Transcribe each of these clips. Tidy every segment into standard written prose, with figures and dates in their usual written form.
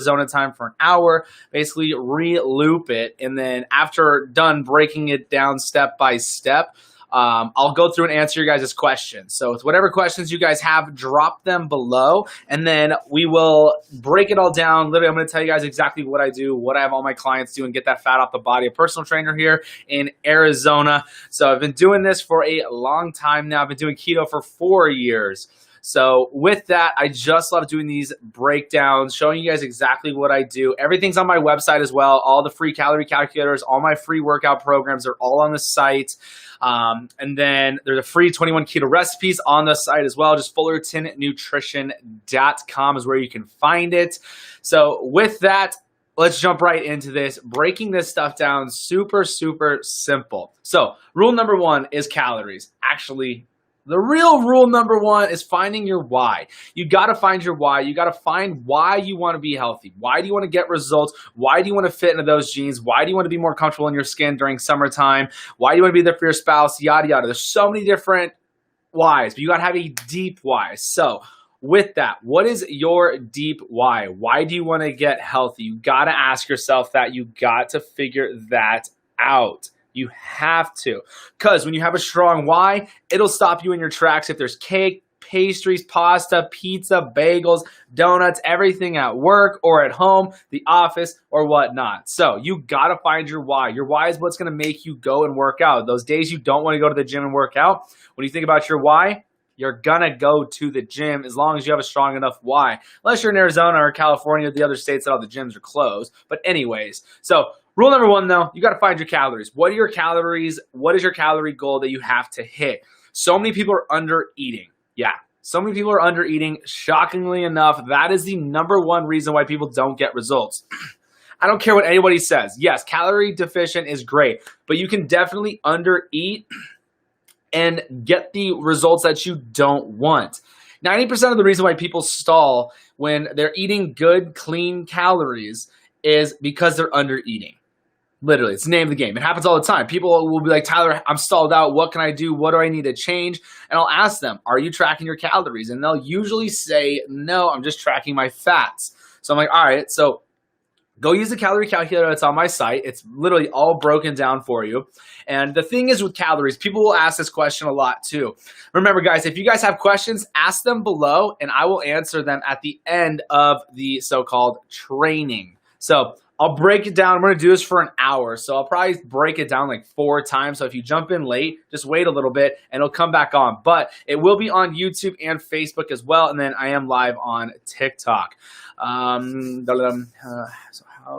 Arizona time for an hour, basically re-loop it. And then after done breaking it down step by step, I'll go through and answer your guys' questions. So with whatever questions you guys have, drop them below, and then we will break it all down. Literally, I'm going to tell you guys exactly what I do, what I have all my clients do, and get that fat off the body. A personal trainer here in Arizona. So I've been doing this for a long time now. I've been doing keto for 4 years. So with that, I just love doing these breakdowns, showing you guys exactly what I do. Everything's on my website as well. All the free calorie calculators, all my free workout programs are all on the site. And then there's a free 21 keto recipes on the site as well. Just fullertonnutrition.com is where you can find it. So with that, let's jump right into this. Breaking this stuff down, super, super simple. So rule number 1 is calories. Actually, the real rule number 1 is finding your why. You got to find your why. You got to find why you want to be healthy. Why do you want to get results? Why do you want to fit into those jeans? Why do you want to be more comfortable in your skin during summertime? Why do you want to be there for your spouse? Yada, yada. There's so many different whys, but you got to have a deep why. So with that, what is your deep why? Why do you want to get healthy? You got to ask yourself that. You got to figure that out. You have to, because when you have a strong why, it'll stop you in your tracks. If there's cake, pastries, pasta, pizza, bagels, donuts, everything at work or at home, the office, or whatnot. So you got to find your why. Your why is what's going to make you go and work out. Those days you don't want to go to the gym and work out, when you think about your why, you're going to go to the gym as long as you have a strong enough why. Unless you're in Arizona or California, the other states that all the gyms are closed. But anyways, so rule number 1, though, you got to find your calories. What are your calories? What is your calorie goal that you have to hit? So many people are under eating. Yeah, so many people are under eating. Shockingly enough, that is the number 1 reason why people don't get results. I don't care what anybody says. Yes, calorie deficient is great, but you can definitely under eat and get the results that you don't want. 90% of the reason why people stall when they're eating good, clean calories is because they're under eating. Literally, it's the name of the game. It happens all the time. People will be like, Tyler, I'm stalled out. What can I do? What do I need to change? And I'll ask them, are you tracking your calories? And they'll usually say, no, I'm just tracking my fats. So I'm like, all right, so go use the calorie calculator that's on my site. It's literally all broken down for you. And the thing is with calories, people will ask this question a lot too. Remember, guys, if you guys have questions, ask them below and I will answer them at the end of the so-called training. So I'll break it down. I'm going to do this for an hour. So I'll probably break it down like 4 times. So if you jump in late, just wait a little bit and it'll come back on. But it will be on YouTube and Facebook as well. And then I am live on TikTok. So how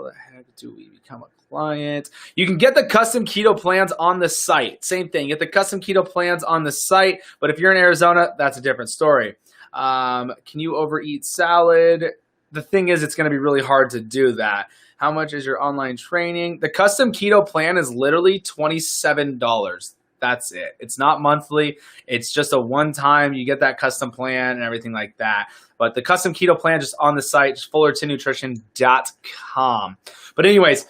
the heck do we become a client? You can get the custom keto plans on the site. Same thing. Get the custom keto plans on the site. But if you're in Arizona, that's a different story. Can you overeat salad? The thing is, it's going to be really hard to do that. How much is your online training? The custom keto plan is literally $27. That's it. It's not monthly. It's just a one-time. You get that custom plan and everything like that. But the custom keto plan just on the site, just fullertonnutrition.com. But anyways,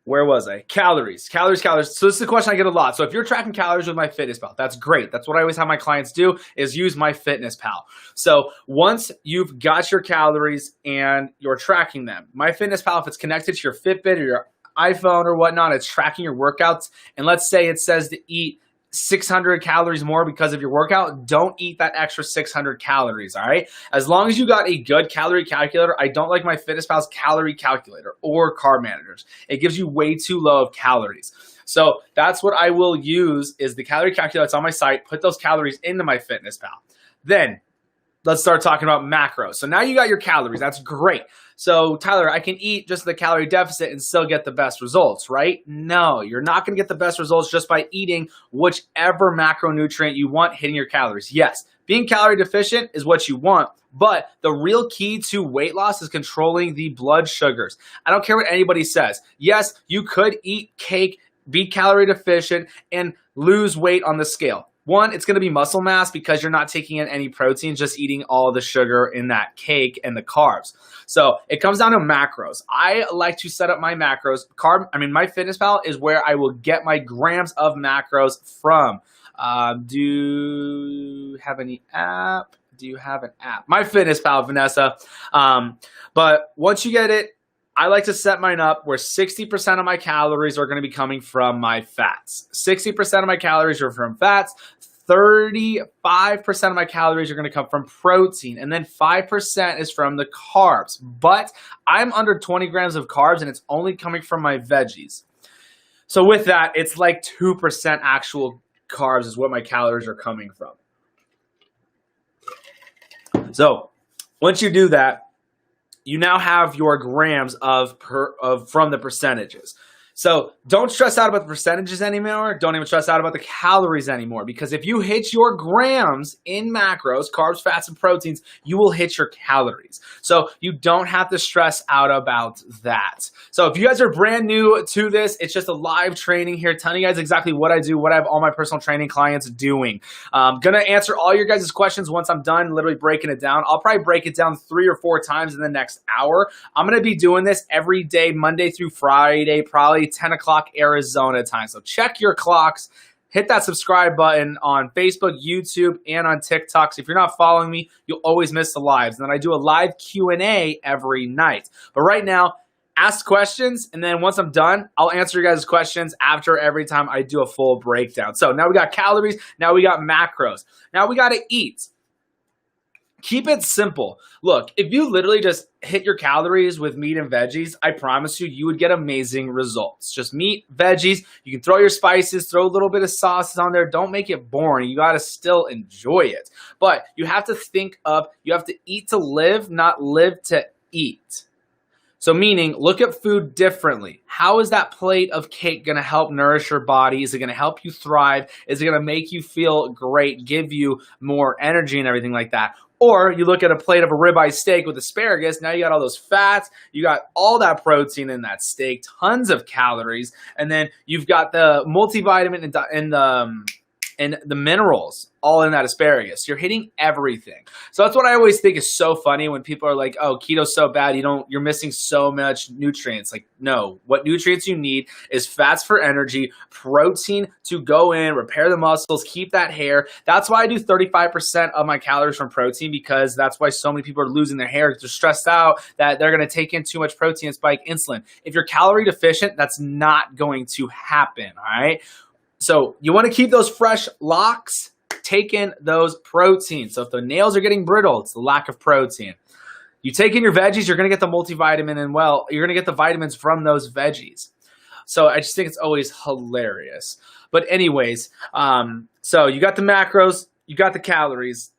where was I? Calories. So this is the question I get a lot. So if you're tracking calories with MyFitnessPal, that's great. That's what I always have my clients do is use MyFitnessPal. So once you've got your calories and you're tracking them, MyFitnessPal, if it's connected to your Fitbit or your iPhone or whatnot, it's tracking your workouts. And let's say it says to eat 600 calories more because of your workout, don't eat that extra 600 calories, all right? As long as you got a good calorie calculator, I don't like MyFitnessPal's calorie calculator or carb managers. It gives you way too low of calories. So that's what I will use is the calorie calculator that's on my site, put those calories into MyFitnessPal. Then let's start talking about macros. So now you got your calories. That's great. So Tyler, I can eat just the calorie deficit and still get the best results, right? No, you're not going to get the best results just by eating whichever macronutrient you want hitting your calories. Yes, being calorie deficient is what you want, but the real key to weight loss is controlling the blood sugars. I don't care what anybody says. Yes, you could eat cake, be calorie deficient, and lose weight on the scale. One, it's going to be muscle mass because you're not taking in any protein, just eating all the sugar in that cake and the carbs. So it comes down to macros. I like to set up my macros. MyFitnessPal is where I will get my grams of macros from. Do you have any app? do you have an app? MyFitnessPal, Vanessa. But once you get it, I like to set mine up where 60% of my calories are going to be coming from my fats. 60% of my calories are from fats. 35% of my calories are going to come from protein, and then 5% is from the carbs. But I'm under 20 grams of carbs, and it's only coming from my veggies. So with that, it's like 2% actual carbs is what my calories are coming from. So once you do that, you now have your grams from the percentages. So don't stress out about the percentages anymore. Don't even stress out about the calories anymore, because if you hit your grams in macros, carbs, fats, and proteins, you will hit your calories. So you don't have to stress out about that. So if you guys are brand new to this, it's just a live training here, telling you guys exactly what I do, what I have all my personal training clients doing. I'm going to answer all your guys' questions once I'm done literally breaking it down. I'll probably break it down 3 or 4 times in the next hour. I'm going to be doing this every day, Monday through Friday, probably 10 o'clock Arizona time. So check your clocks. Hit that subscribe button on Facebook, YouTube, and on TikTok. So if you're not following me, you'll always miss the lives. And then I do a live Q&A every night. But right now, ask questions, and then once I'm done, I'll answer your guys' questions after every time I do a full breakdown. So now we got calories. Now we got macros. Now we got to eat. Keep it simple. Look, if you literally just hit your calories with meat and veggies, I promise you, you would get amazing results. Just meat, veggies. You can throw your spices, throw a little bit of sauces on there. Don't make it boring. You got to still enjoy it. But you have to think of, you have to eat to live, not live to eat. So meaning, look at food differently. How is that plate of cake going to help nourish your body? Is it going to help you thrive? Is it going to make you feel great, give you more energy and everything like that? Or you look at a plate of a ribeye steak with asparagus. Now you got all those fats. You got all that protein in that steak, tons of calories. And then you've got the multivitamin and the minerals all in that asparagus. You're hitting everything. So that's what I always think is so funny when people are like, oh, keto's so bad, you're missing so much nutrients. Like, no, what nutrients you need is fats for energy, protein to go in, repair the muscles, keep that hair. That's why I do 35% of my calories from protein, because that's why so many people are losing their hair. They're stressed out that they're going to take in too much protein and spike insulin. If you're calorie deficient, that's not going to happen, all right? So you want to keep those fresh locks, take in those proteins. So if the nails are getting brittle, it's the lack of protein. You take in your veggies, you're going to get the multivitamin, and you're going to get the vitamins from those veggies. So I just think it's always hilarious. But anyways, so you got the macros, you got the calories.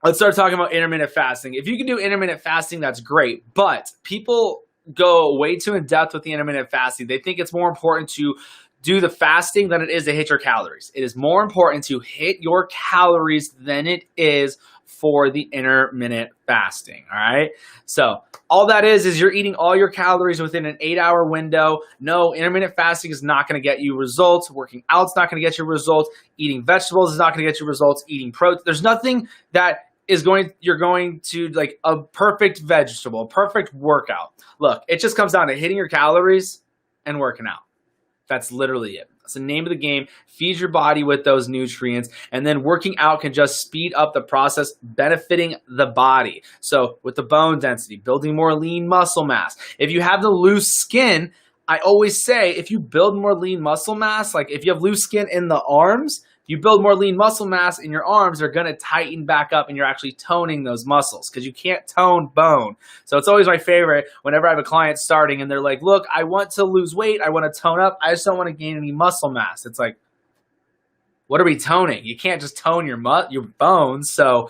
Let's start talking about intermittent fasting. If you can do intermittent fasting, that's great. But people go way too in depth with the intermittent fasting. They think it's more important to do the fasting than it is to hit your calories. It is more important to hit your calories than it is for the intermittent fasting, all right? So all that is you're eating all your calories within an 8-hour window. No, intermittent fasting is not going to get you results. Working out's not going to get you results. Eating vegetables is not going to get you results. Eating protein, there's nothing that you're going to like a perfect vegetable, a perfect workout. Look, it just comes down to hitting your calories and working out. That's literally it. That's the name of the game. Feed your body with those nutrients, and then working out can just speed up the process, benefiting the body. So with the bone density, building more lean muscle mass. If you have the loose skin, I always say if you build more lean muscle mass, like if you have loose skin in the arms, you build more lean muscle mass in your arms, they're going to tighten back up, and you're actually toning those muscles, because you can't tone bone. So it's always my favorite whenever I have a client starting and they're like, look, I want to lose weight. I want to tone up. I just don't want to gain any muscle mass. It's like, what are we toning? You can't just tone your bones. So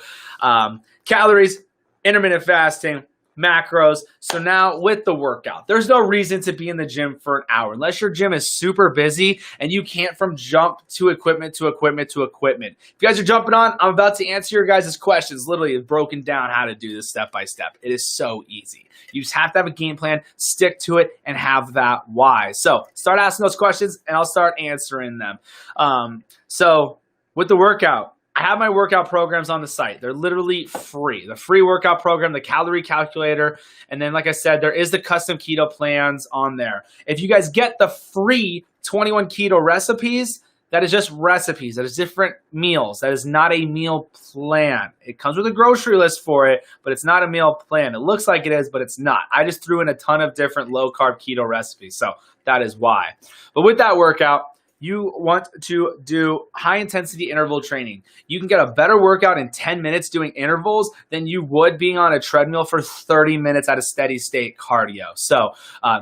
calories, intermittent fasting, macros. So now with the workout, there's no reason to be in the gym for an hour unless your gym is super busy and you can't from jump to equipment to equipment to equipment. If you guys are jumping on, I'm about to answer your guys' questions. Literally broken down how to do this step by step. It is so easy. You just have to have a game plan, stick to it, and have that why. So start asking those questions and I'll start answering them. So with the workout, I have my workout programs on the site. They're literally free. The free workout program, the calorie calculator, and then like I said, there is the custom keto plans on there. If you guys get the free 21 keto recipes, That is just recipes. That is different meals. That is not a meal plan. It comes with a grocery list for it, but it's not a meal plan. It looks like it is, but it's not. I just threw in a ton of different low-carb keto recipes, so that is why. But with that workout, you want to do high-intensity interval training. You can get a better workout in 10 minutes doing intervals than you would being on a treadmill for 30 minutes at a steady state cardio. So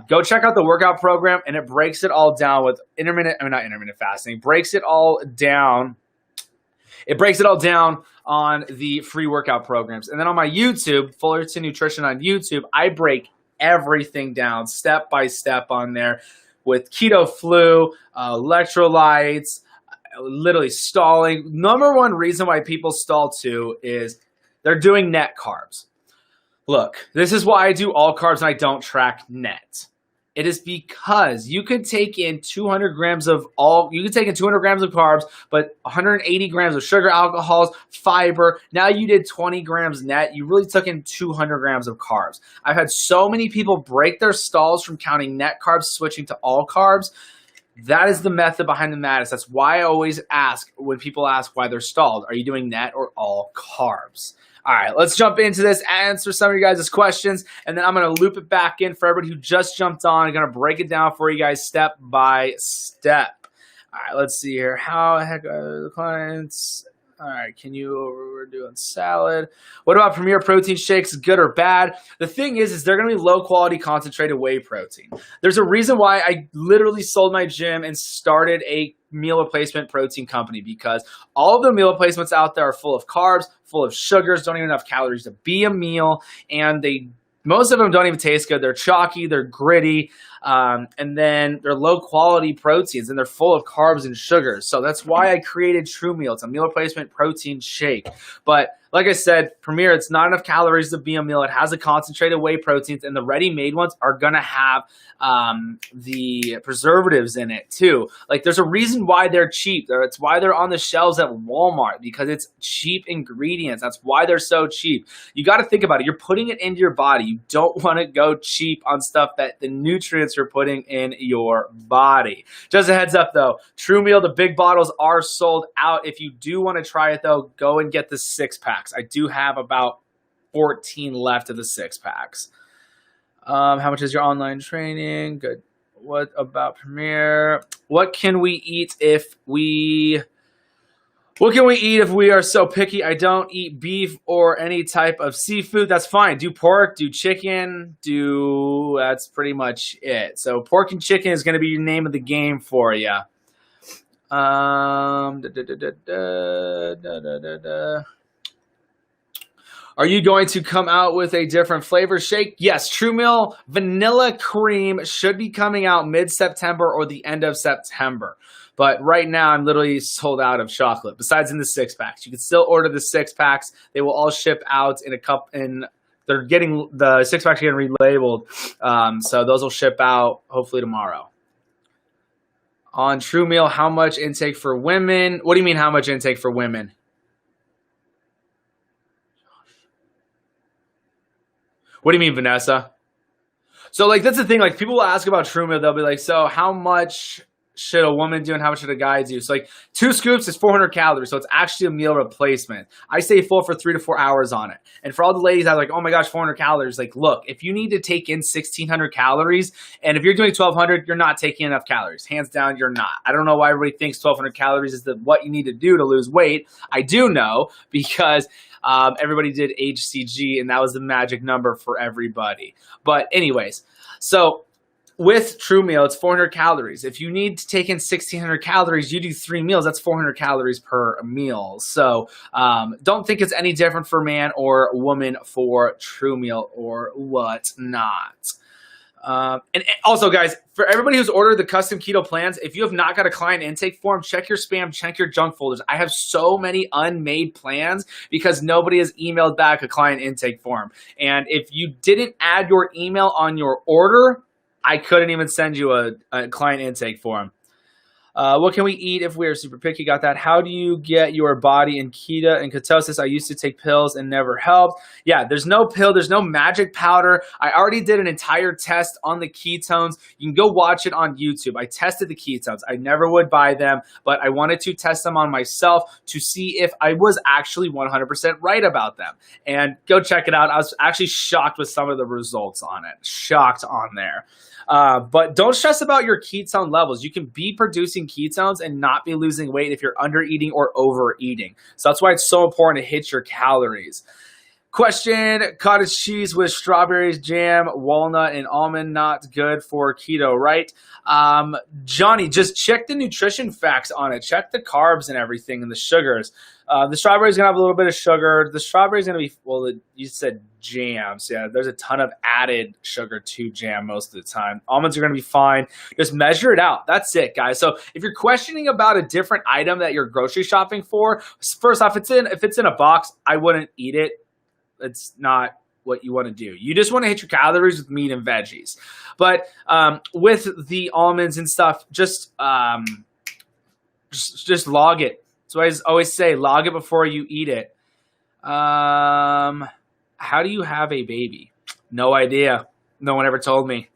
go check out the workout program, and it breaks it all down with not intermittent fasting. It breaks it all down on the free workout programs. And then on my YouTube, Fullerton Nutrition on YouTube, I break everything down step by step on there, with keto flu, electrolytes, literally stalling. Number one reason why people stall too is they're doing net carbs. Look, this is why I do all carbs and I don't track net. It is because you could take in 200 grams of carbs, but 180 grams of sugar, alcohols, fiber. Now you did 20 grams net. You really took in 200 grams of carbs. I've had so many people break their stalls from counting net carbs, switching to all carbs. That is the method behind the madness. That's why I always ask when people ask why they're stalled. Are you doing net or all carbs? All right, let's jump into this, answer some of you guys' questions, and then I'm going to loop it back in for everybody who just jumped on. I'm going to break it down for you guys step by step. All right, let's see here. How the heck are the clients? All right, we're doing salad. What about Premier Protein shakes, good or bad? The thing is they're going to be low-quality concentrated whey protein. There's a reason why I literally sold my gym and started a meal replacement protein company, because all of the meal replacements out there are full of carbs, full of sugars, don't even have calories to be a meal, and most of them don't even taste good. They're chalky, they're gritty, and then they're low-quality proteins, and they're full of carbs and sugars. So that's why I created True Meal. It's a meal replacement protein shake. But like I said, Premier, it's not enough calories to be a meal. It has the concentrated whey proteins, and the ready-made ones are going to have the preservatives in it too. Like, there's a reason why they're cheap. It's why they're on the shelves at Walmart, because it's cheap ingredients. That's why they're so cheap. You got to think about it. You're putting it into your body. You don't want to go cheap on stuff that the nutrients you're putting in your body. Just a heads up though, True Meal, the big bottles are sold out. If you do want to try it though, go and get the 6-packs. I do have about 14 left of the 6-packs. How much is your online training? Good. What about Premier? What can we eat if we are so picky? I don't eat beef or any type of seafood. That's fine. Do pork, do chicken, that's pretty much it. So pork and chicken is going to be your name of the game for you. Are you going to come out with a different flavor shake? Yes, True Meal Vanilla Cream should be coming out mid-September or the end of September. But right now, I'm literally sold out of chocolate, besides in the 6-packs. You can still order the 6-packs. They will all ship out in they're getting, the 6-packs are getting relabeled. So those will ship out hopefully tomorrow. On True Meal, how much intake for women? What do you mean, how much intake for women? What do you mean, Vanessa? So, like, that's the thing. Like, people will ask about True Meal. They'll be like, so how much should a woman do and how much should a guy do? So, like, 2 scoops is 400 calories. So, it's actually a meal replacement. I stay full for 3 to 4 hours on it. And for all the ladies that are like, oh my gosh, 400 calories. Like, look, if you need to take in 1,600 calories, and if you're doing 1,200, you're not taking enough calories. Hands down, you're not. I don't know why everybody thinks 1,200 calories is what you need to do to lose weight. I do know, because everybody did HCG, and that was the magic number for everybody. But anyways, so with True Meal, it's 400 calories. If you need to take in 1,600 calories, you do 3 meals. That's 400 calories per meal. So don't think it's any different for man or woman for True Meal or whatnot. And also, guys, for everybody who's ordered the custom keto plans, if you have not got a client intake form, check your spam, check your junk folders. I have so many unmade plans because nobody has emailed back a client intake form. And if you didn't add your email on your order, I couldn't even send you a client intake form. What can we eat if we're super picky? Got that. How do you get your body in keto and ketosis? I used to take pills and never helped. Yeah, there's no pill. There's no magic powder. I already did an entire test on the ketones. You can go watch it on YouTube. I tested the ketones. I never would buy them, but I wanted to test them on myself to see if I was actually 100% right about them. And go check it out. I was actually shocked with some of the results on it. Shocked on there. But don't stress about your ketone levels. You can be producing ketones and not be losing weight if you're under eating or overeating. So that's why it's so important to hit your calories. Question, cottage cheese with strawberries, jam, walnut, and almond, not good for keto, right? Johnny, just check the nutrition facts on it. Check the carbs and everything and the sugars. The strawberry is going to have a little bit of sugar. The strawberry is going to be, well, you said jam. So yeah, there's a ton of added sugar to jam most of the time. Almonds are going to be fine. Just measure it out. That's it, guys. So if you're questioning about a different item that you're grocery shopping for, first off, if it's in a box, I wouldn't eat it. It's not what you want to do. You just want to hit your calories with meat and veggies. But with the almonds and stuff, just log it. So I always say, log it before you eat it. How do you have a baby? No idea. No one ever told me.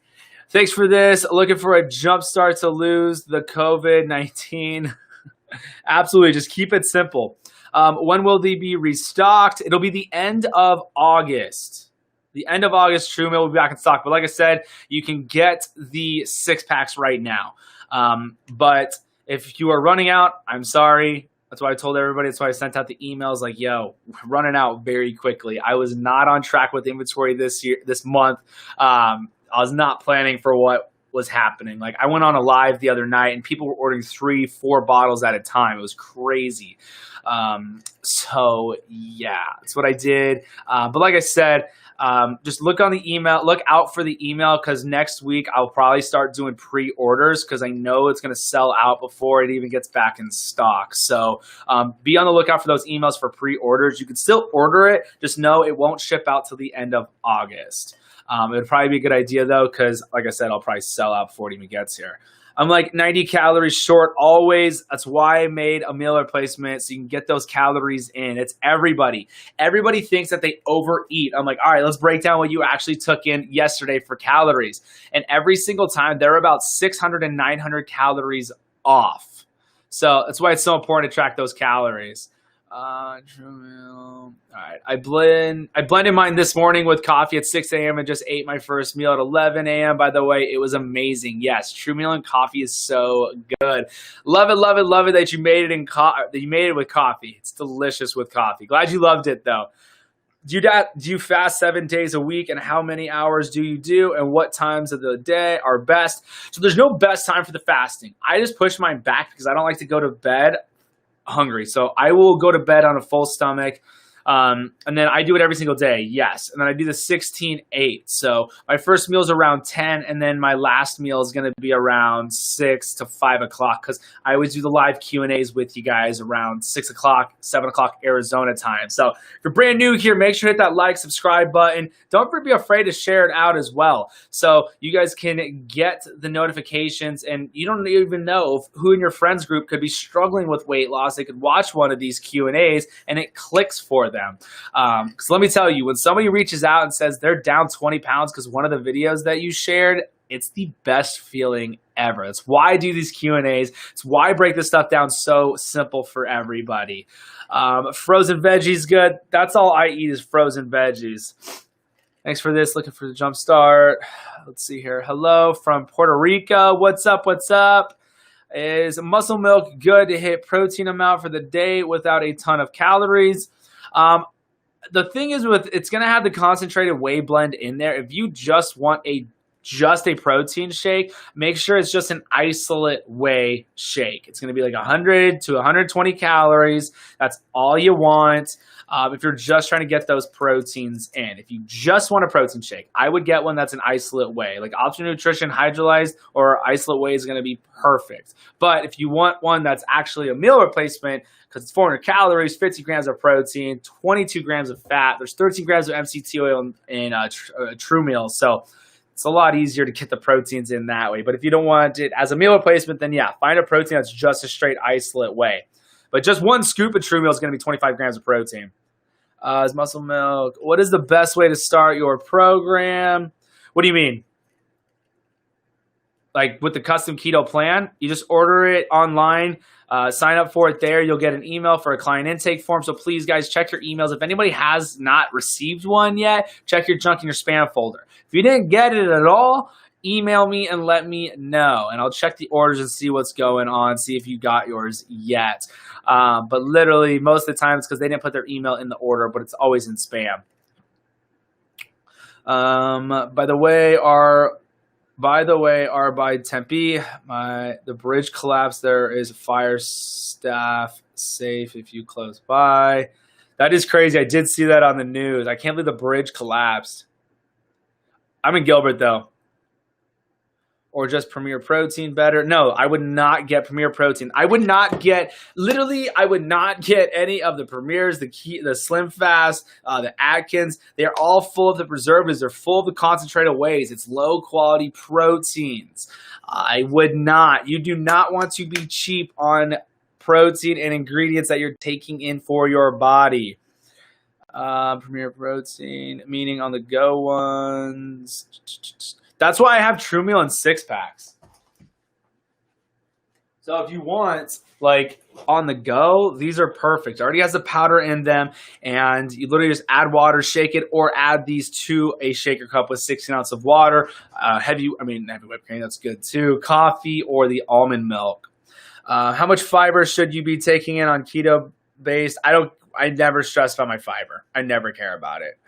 Thanks for this. Looking for a jump start to lose the COVID-19. Absolutely. Just keep it simple. When will they be restocked? It'll be the end of August. The end of August, True Meal will be back in stock. But like I said, you can get the 6-packs right now. But if you are running out, I'm sorry. That's why I told everybody. That's why I sent out the emails like, yo, we're running out very quickly. I was not on track with inventory this month. I was not planning for what was happening. Like, I went on a live the other night and people were ordering 3-4 bottles at a time. It was crazy. So yeah, that's what I did. But like I said, just look on the email, look out for the email, because next week I'll probably start doing pre-orders because I know it's going to sell out before it even gets back in stock. So be on the lookout for those emails for pre-orders. You can still order it, just know it won't ship out till the end of August. It would probably be a good idea though, because like I said, I'll probably sell out before it even gets here. I'm like 90 calories short always. That's why I made a meal replacement, so you can get those calories in. It's everybody. Everybody thinks that they overeat. I'm like, all right, let's break down what you actually took in yesterday for calories. And every single time, they're about 600 and 900 calories off. So that's why it's so important to track those calories. All right, I blended mine this morning with coffee at 6 a.m. and just ate my first meal at 11 a.m. By the way, it was amazing. Yes, True Meal and coffee is so good. Love it, love it, love it that you made it that you made it with coffee. It's delicious with coffee. Glad you loved it though. Do you fast 7 days a week, and how many hours do you do, and what times of the day are best? So there's no best time for the fasting. I just push mine back because I don't like to go to bed hungry. So I will go to bed on a full stomach. And then I do it every single day. Yes. And then I do the 16-8. So my first meal is around 10. And then my last meal is going to be around 6 to 5 o'clock. Cause I always do the live Q&As with you guys around 6 o'clock, 7 o'clock Arizona time. So if you're brand new here, make sure to hit that like, subscribe button. Don't be afraid to share it out as well. So you guys can get the notifications, and you don't even know who in your friends group could be struggling with weight loss. They could watch one of these Q&As and it clicks for them. Because let me tell you, when somebody reaches out and says they're down 20 pounds because one of the videos that you shared, it's the best feeling ever. That's why I do these Q&As. It's why I break this stuff down so simple for everybody. Frozen veggies, good. That's all I eat is frozen veggies. Thanks for this. Looking for the jump start. Let's see here. Hello from Puerto Rico. What's up? What's up? Is muscle milk good to hit protein amount for the day without a ton of calories? The thing is it's going to have the concentrated whey blend in there. If you just want just a protein shake, make sure it's just an isolate whey shake. It's going to be like 100 to 120 calories. That's all you want. If you're just trying to get those proteins in. If you just want a protein shake, I would get one that's an isolate whey. Like Optimum Nutrition Hydrolyzed or isolate whey is going to be perfect. But if you want one that's actually a meal replacement, because it's 400 calories, 50 grams of protein, 22 grams of fat, there's 13 grams of MCT oil in True Meal. So It's a lot easier to get the proteins in that way. But if you don't want it as a meal replacement, then yeah, find a protein that's just a straight isolate whey. But just one scoop of True Meal is going to be 25 grams of protein. Is muscle milk. What is the best way to start your program? What do you mean? Like with the custom keto plan, you just order it online, sign up for it there. You'll get an email for a client intake form. So please, guys, check your emails. If anybody has not received one yet, check your junk and your spam folder. If you didn't get it at all, email me and let me know. And I'll check the orders and see what's going on, see if you got yours yet. But literally, most of the time, it's because they didn't put their email in the order, but it's always in spam. By the way, by Tempe, the bridge collapsed. There is fire staff safe if you close by. That is crazy. I did see that on the news. I can't believe the bridge collapsed. I'm in Gilbert, though. Or just Premier Protein better? No, I would not get Premier Protein. I would not get any of the Premiers, the Slim Fast, the Atkins. They're all full of the preservatives. They're full of the concentrated wheys. It's low quality proteins. I would not. You do not want to be cheap on protein and ingredients that you're taking in for your body. Premier Protein, meaning on the go ones. That's why I have True Meal in 6-packs. So if you want, like, on the go, these are perfect. It already has the powder in them, and you literally just add water, shake it, or add these to a shaker cup with 16 ounces of water. Heavy whipped cream, that's good too. Coffee or the almond milk. How much fiber should you be taking in on keto-based? I never stress about my fiber. I never care about it.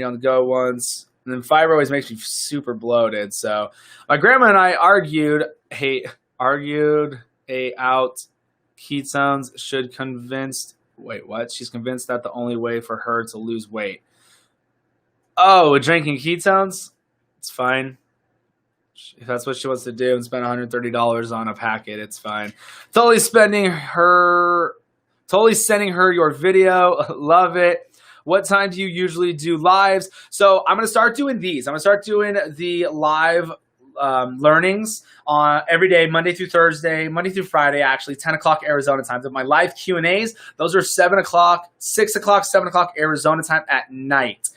On the go ones. And then fiber always makes me super bloated. So my grandma and I argued out ketones should convinced. Wait, what? She's convinced that the only way for her to lose weight. Oh, drinking ketones? It's fine. If that's what she wants to do and spend $130 on a packet, it's fine. Totally sending her your video. Love it. What time do you usually do lives? So I'm going to start doing these. I'm going to start doing the live learnings on every day, Monday through Friday, actually, 10 o'clock Arizona time. So my live Q&As, those are 7 o'clock, 6 o'clock, 7 o'clock Arizona time at night.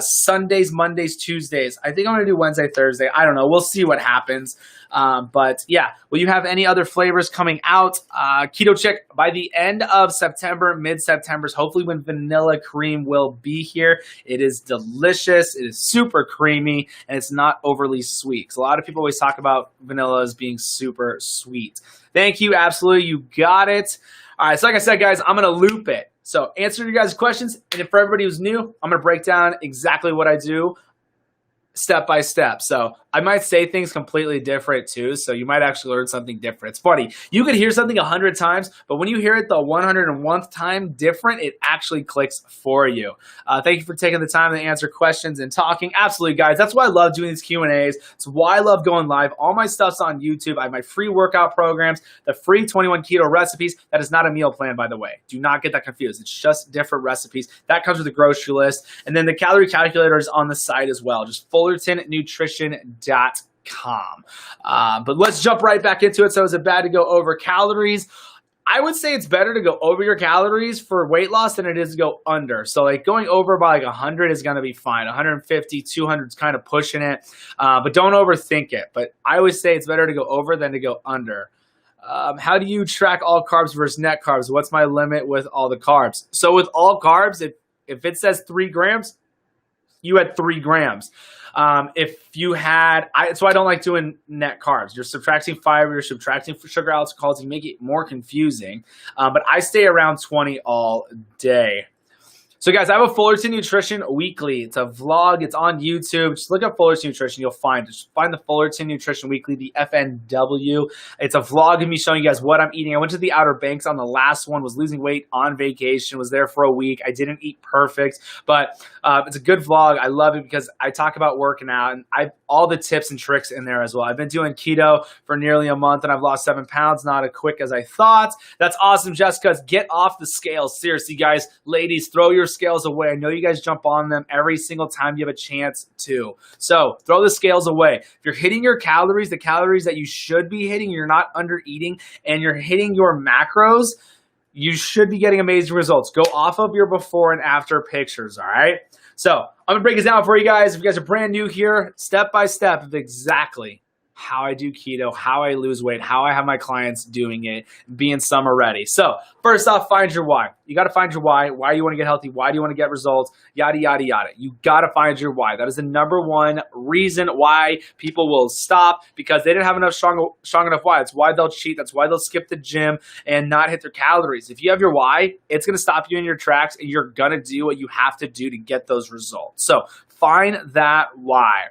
Sundays, Mondays, Tuesdays. I think I'm going to do Wednesday, Thursday. I don't know. We'll see what happens. But yeah, will you have any other flavors coming out? Keto Chick, by the end of September, mid-September, hopefully when vanilla cream will be here. It is delicious. It is super creamy, and it's not overly sweet. So a lot of people always talk about vanilla as being super sweet. Thank you. Absolutely. You got it. All right. So like I said, guys, I'm going to loop it. So answer your guys' questions. And if for everybody who's new, I'm going to break down exactly what I do step by step. So I might say things completely different too. So you might actually learn something different. It's funny. You could hear something 100 times, but when you hear it the 101th time different, it actually clicks for you. Thank you for taking the time to answer questions and talking. Absolutely, guys. That's why I love doing these Q&As. It's why I love going live. All my stuff's on YouTube. I have my free workout programs, the free 21 keto recipes. That is not a meal plan, by the way. Do not get that confused. It's just different recipes. That comes with a grocery list. And then the calorie calculator is on the site as well. Just FullertonNutrition.com. But let's jump right back into it. So is it bad to go over calories? I would say it's better to go over your calories for weight loss than it is to go under. So like going over by like 100 is going to be fine. 150, 200 is kind of pushing it, but don't overthink it. But I always say it's better to go over than to go under. How do you track all carbs versus net carbs? What's my limit with all the carbs? So with all carbs, if it says 3 grams, you had 3 grams. If you had, so I don't like doing net carbs. You're subtracting fiber, you're subtracting sugar alcohols, you make it more confusing. But I stay around 20 all day. So guys, I have a Fullerton Nutrition Weekly. It's a vlog. It's on YouTube. Just look up Fullerton Nutrition. You'll find it. Just find the Fullerton Nutrition Weekly, the FNW. It's a vlog of me showing you guys what I'm eating. I went to the Outer Banks on the last one, was losing weight on vacation, was there for a week. I didn't eat perfect, but it's a good vlog. I love it because I talk about working out and all the tips and tricks in there as well. I've been doing keto for nearly a month and I've lost 7 pounds, not as quick as I thought. That's awesome, Jessica. Get off the scale. Seriously, guys, ladies, throw yourself scales away. I know you guys jump on them every single time you have a chance to. So throw the scales away. If you're hitting your calories, the calories that you should be hitting, you're not under eating, and you're hitting your macros, you should be getting amazing results. Go off of your before and after pictures, all right? So I'm gonna break this down for you guys. If you guys are brand new here, step by step of exactly how I do keto, how I lose weight, how I have my clients doing it, being summer ready. So first off, find your why. You got to find your why you want to get healthy, why do you want to get results, yada, yada, yada. You got to find your why. That is the number one reason why people will stop, because they didn't have enough strong enough why. That's why they'll cheat. That's why they'll skip the gym and not hit their calories. If you have your why, it's going to stop you in your tracks, and you're going to do what you have to do to get those results. So find that why.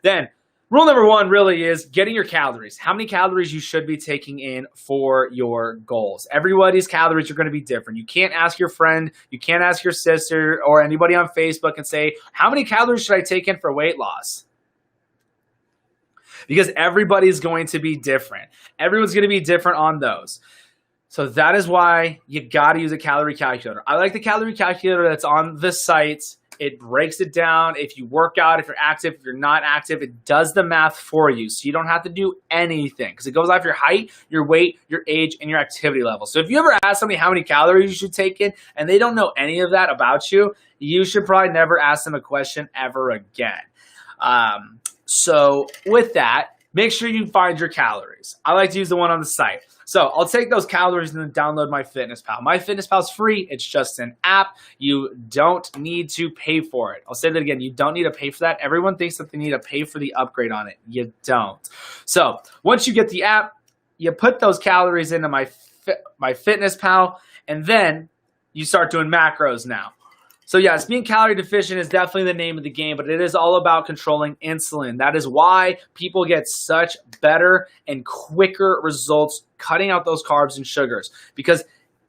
Then rule number one really is getting your calories. How many calories you should be taking in for your goals. Everybody's calories are going to be different. You can't ask your friend, you can't ask your sister or anybody on Facebook and say, how many calories should I take in for weight loss? Because everybody's going to be different. Everyone's going to be different on those. So that is why you got to use a calorie calculator. I like the calorie calculator that's on the site. It breaks it down. If you work out, if you're active, if you're not active, it does the math for you. So you don't have to do anything, because it goes off your height, your weight, your age, and your activity level. So if you ever ask somebody how many calories you should take in and they don't know any of that about you, you should probably never ask them a question ever again. So with that, make sure you find your calories. I like to use the one on the site. So I'll take those calories and then download MyFitnessPal. MyFitnessPal is free. It's just an app. You don't need to pay for it. I'll say that again. You don't need to pay for that. Everyone thinks that they need to pay for the upgrade on it. You don't. So once you get the app, you put those calories into MyFitnessPal, and then you start doing macros now. So yes, being calorie deficient is definitely the name of the game, but it is all about controlling insulin. That is why people get such better and quicker results cutting out those carbs and sugars. Because,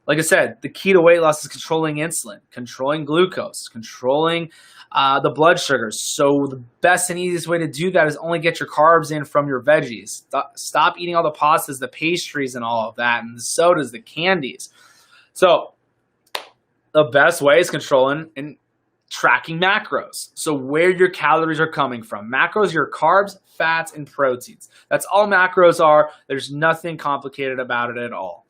like I said, the key to weight loss is controlling insulin, controlling glucose, controlling the blood sugars. So the best and easiest way to do that is only get your carbs in from your veggies. Stop eating all the pastas, the pastries, and all of that, and the sodas, the candies. So the best way is controlling and tracking macros. So where your calories are coming from. Macros, your carbs, fats, and proteins. That's all macros are. There's nothing complicated about it at all.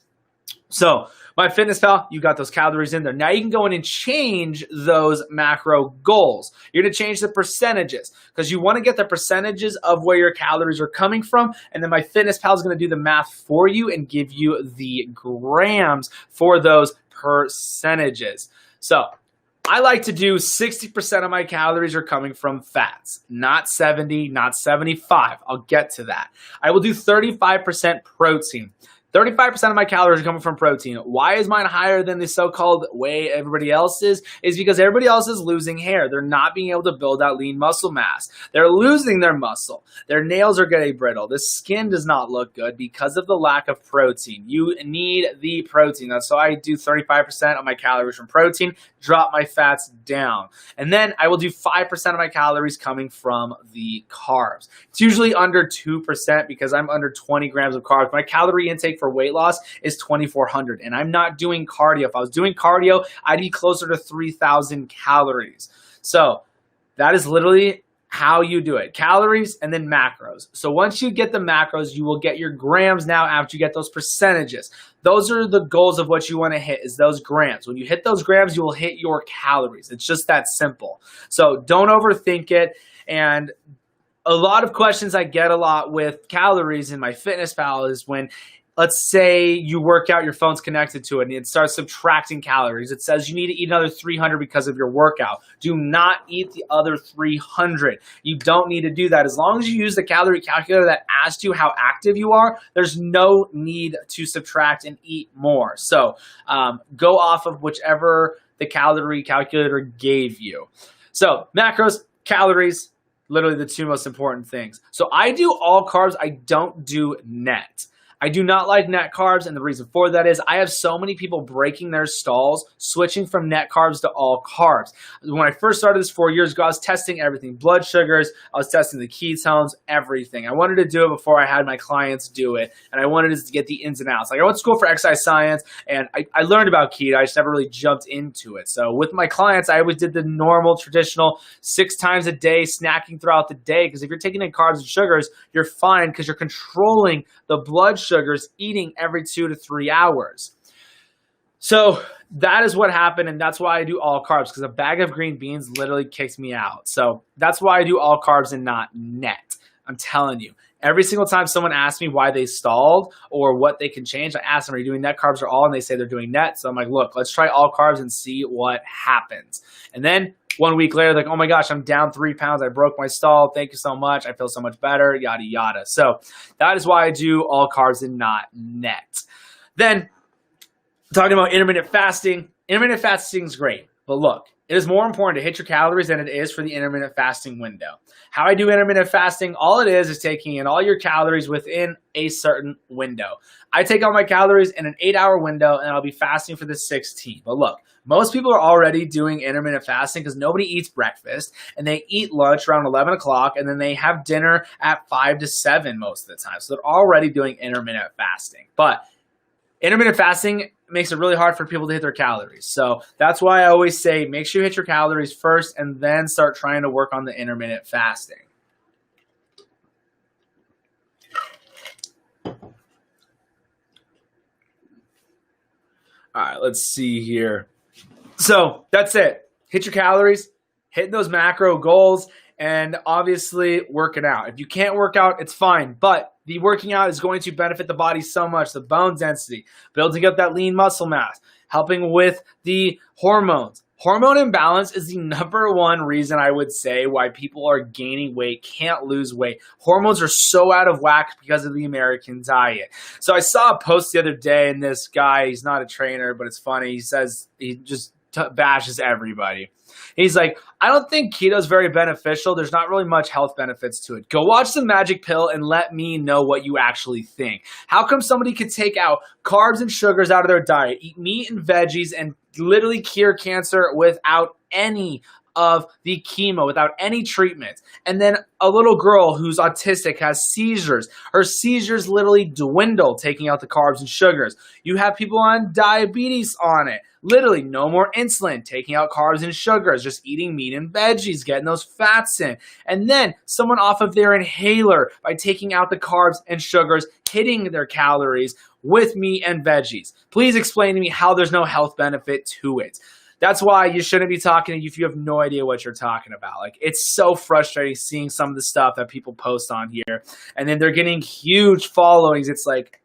So MyFitnessPal, you got those calories in there. Now you can go in and change those macro goals. You're going to change the percentages, because you want to get the percentages of where your calories are coming from. And then MyFitnessPal is going to do the math for you and give you the grams for those percentages. So I like to do 60% of my calories are coming from fats, not 70, not 75. I'll get to that. I will do 35% protein. 35% of my calories are coming from protein. Why is mine higher than the so-called way everybody else is because everybody else is losing hair. They're not being able to build out lean muscle mass. They're losing their muscle. Their nails are getting brittle. The skin does not look good because of the lack of protein. You need the protein. That's why I do 35% of my calories from protein, drop my fats down. And then I will do 5% of my calories coming from the carbs. It's usually under 2% because I'm under 20 grams of carbs. My calorie intake for weight loss is 2,400, and I'm not doing cardio. If I was doing cardio, I'd be closer to 3,000 calories. So that is literally how you do it. Calories and then macros. So once you get the macros, you will get your grams now after you get those percentages. Those are the goals of what you want to hit, is those grams. When you hit those grams, you will hit your calories. It's just that simple. So don't overthink it. And a lot of questions I get a lot with calories in MyFitnessPal is when, let's say you work out, your phone's connected to it, and it starts subtracting calories. It says you need to eat another 300 because of your workout. Do not eat the other 300. You don't need to do that. As long as you use the calorie calculator that asks you how active you are, there's no need to subtract and eat more. So go off of whichever the calorie calculator gave you. So macros, calories, literally the two most important things. So I do all carbs. I don't do net. I do not like net carbs, and the reason for that is I have so many people breaking their stalls, switching from net carbs to all carbs. When I first started this 4 years ago, I was testing everything, blood sugars, I was testing the ketones, everything. I wanted to do it before I had my clients do it, and I wanted to get the ins and outs. Like I went to school for exercise science, and I learned about keto. I just never really jumped into it. So with my clients, I always did the normal, traditional 6 times a day, snacking throughout the day, because if you're taking in carbs and sugars, you're fine because you're controlling the blood sugars, eating every 2 to 3 hours. So that is what happened, and that's why I do all carbs, because a bag of green beans literally kicks me out. So that's why I do all carbs and not net. I'm telling you. Every single time someone asks me why they stalled or what they can change, I ask them, are you doing net carbs or all? And they say they're doing net. So I'm like, look, let's try all carbs and see what happens. And then 1 week later, like, oh my gosh, I'm down 3 pounds. I broke my stall. Thank you so much. I feel so much better, yada, yada. So that is why I do all carbs and not net. Then talking about intermittent fasting. Intermittent fasting is great, but look, it is more important to hit your calories than it is for the intermittent fasting window. How I do intermittent fasting, all it is taking in all your calories within a certain window. I take all my calories in an 8-hour window, and I'll be fasting for the 16. But look, most people are already doing intermittent fasting because nobody eats breakfast, and they eat lunch around 11 o'clock, and then they have dinner at 5 to 7 most of the time. So they're already doing intermittent fasting. But intermittent fasting makes it really hard for people to hit their calories. So that's why I always say make sure you hit your calories first and then start trying to work on the intermittent fasting. All right, let's see here. So that's it. Hit your calories, hit those macro goals, and obviously working out. If you can't work out, it's fine, but the working out is going to benefit the body so much. The bone density, building up that lean muscle mass, helping with the hormones. Hormone imbalance is the #1 reason I would say why people are gaining weight, can't lose weight. Hormones are so out of whack because of the American diet. So I saw a post the other day, and this guy, he's not a trainer, but it's funny. He says he just bashes everybody. He's like, I don't think keto is very beneficial. There's not really much health benefits to it. Go watch The Magic Pill and let me know what you actually think. How come somebody could take out carbs and sugars out of their diet, eat meat and veggies, and literally cure cancer without any of the chemo, without any treatment? And then a little girl who's autistic has seizures. Her seizures literally dwindle taking out the carbs and sugars. You have people on diabetes on it. Literally no more insulin, taking out carbs and sugars, just eating meat and veggies, getting those fats in. And then someone off of their inhaler by taking out the carbs and sugars, hitting their calories with meat and veggies. Please explain to me how there's no health benefit to it. That's why you shouldn't be talking to you if you have no idea what you're talking about. Like, it's so frustrating seeing some of the stuff that people post on here, and then they're getting huge followings. It's like,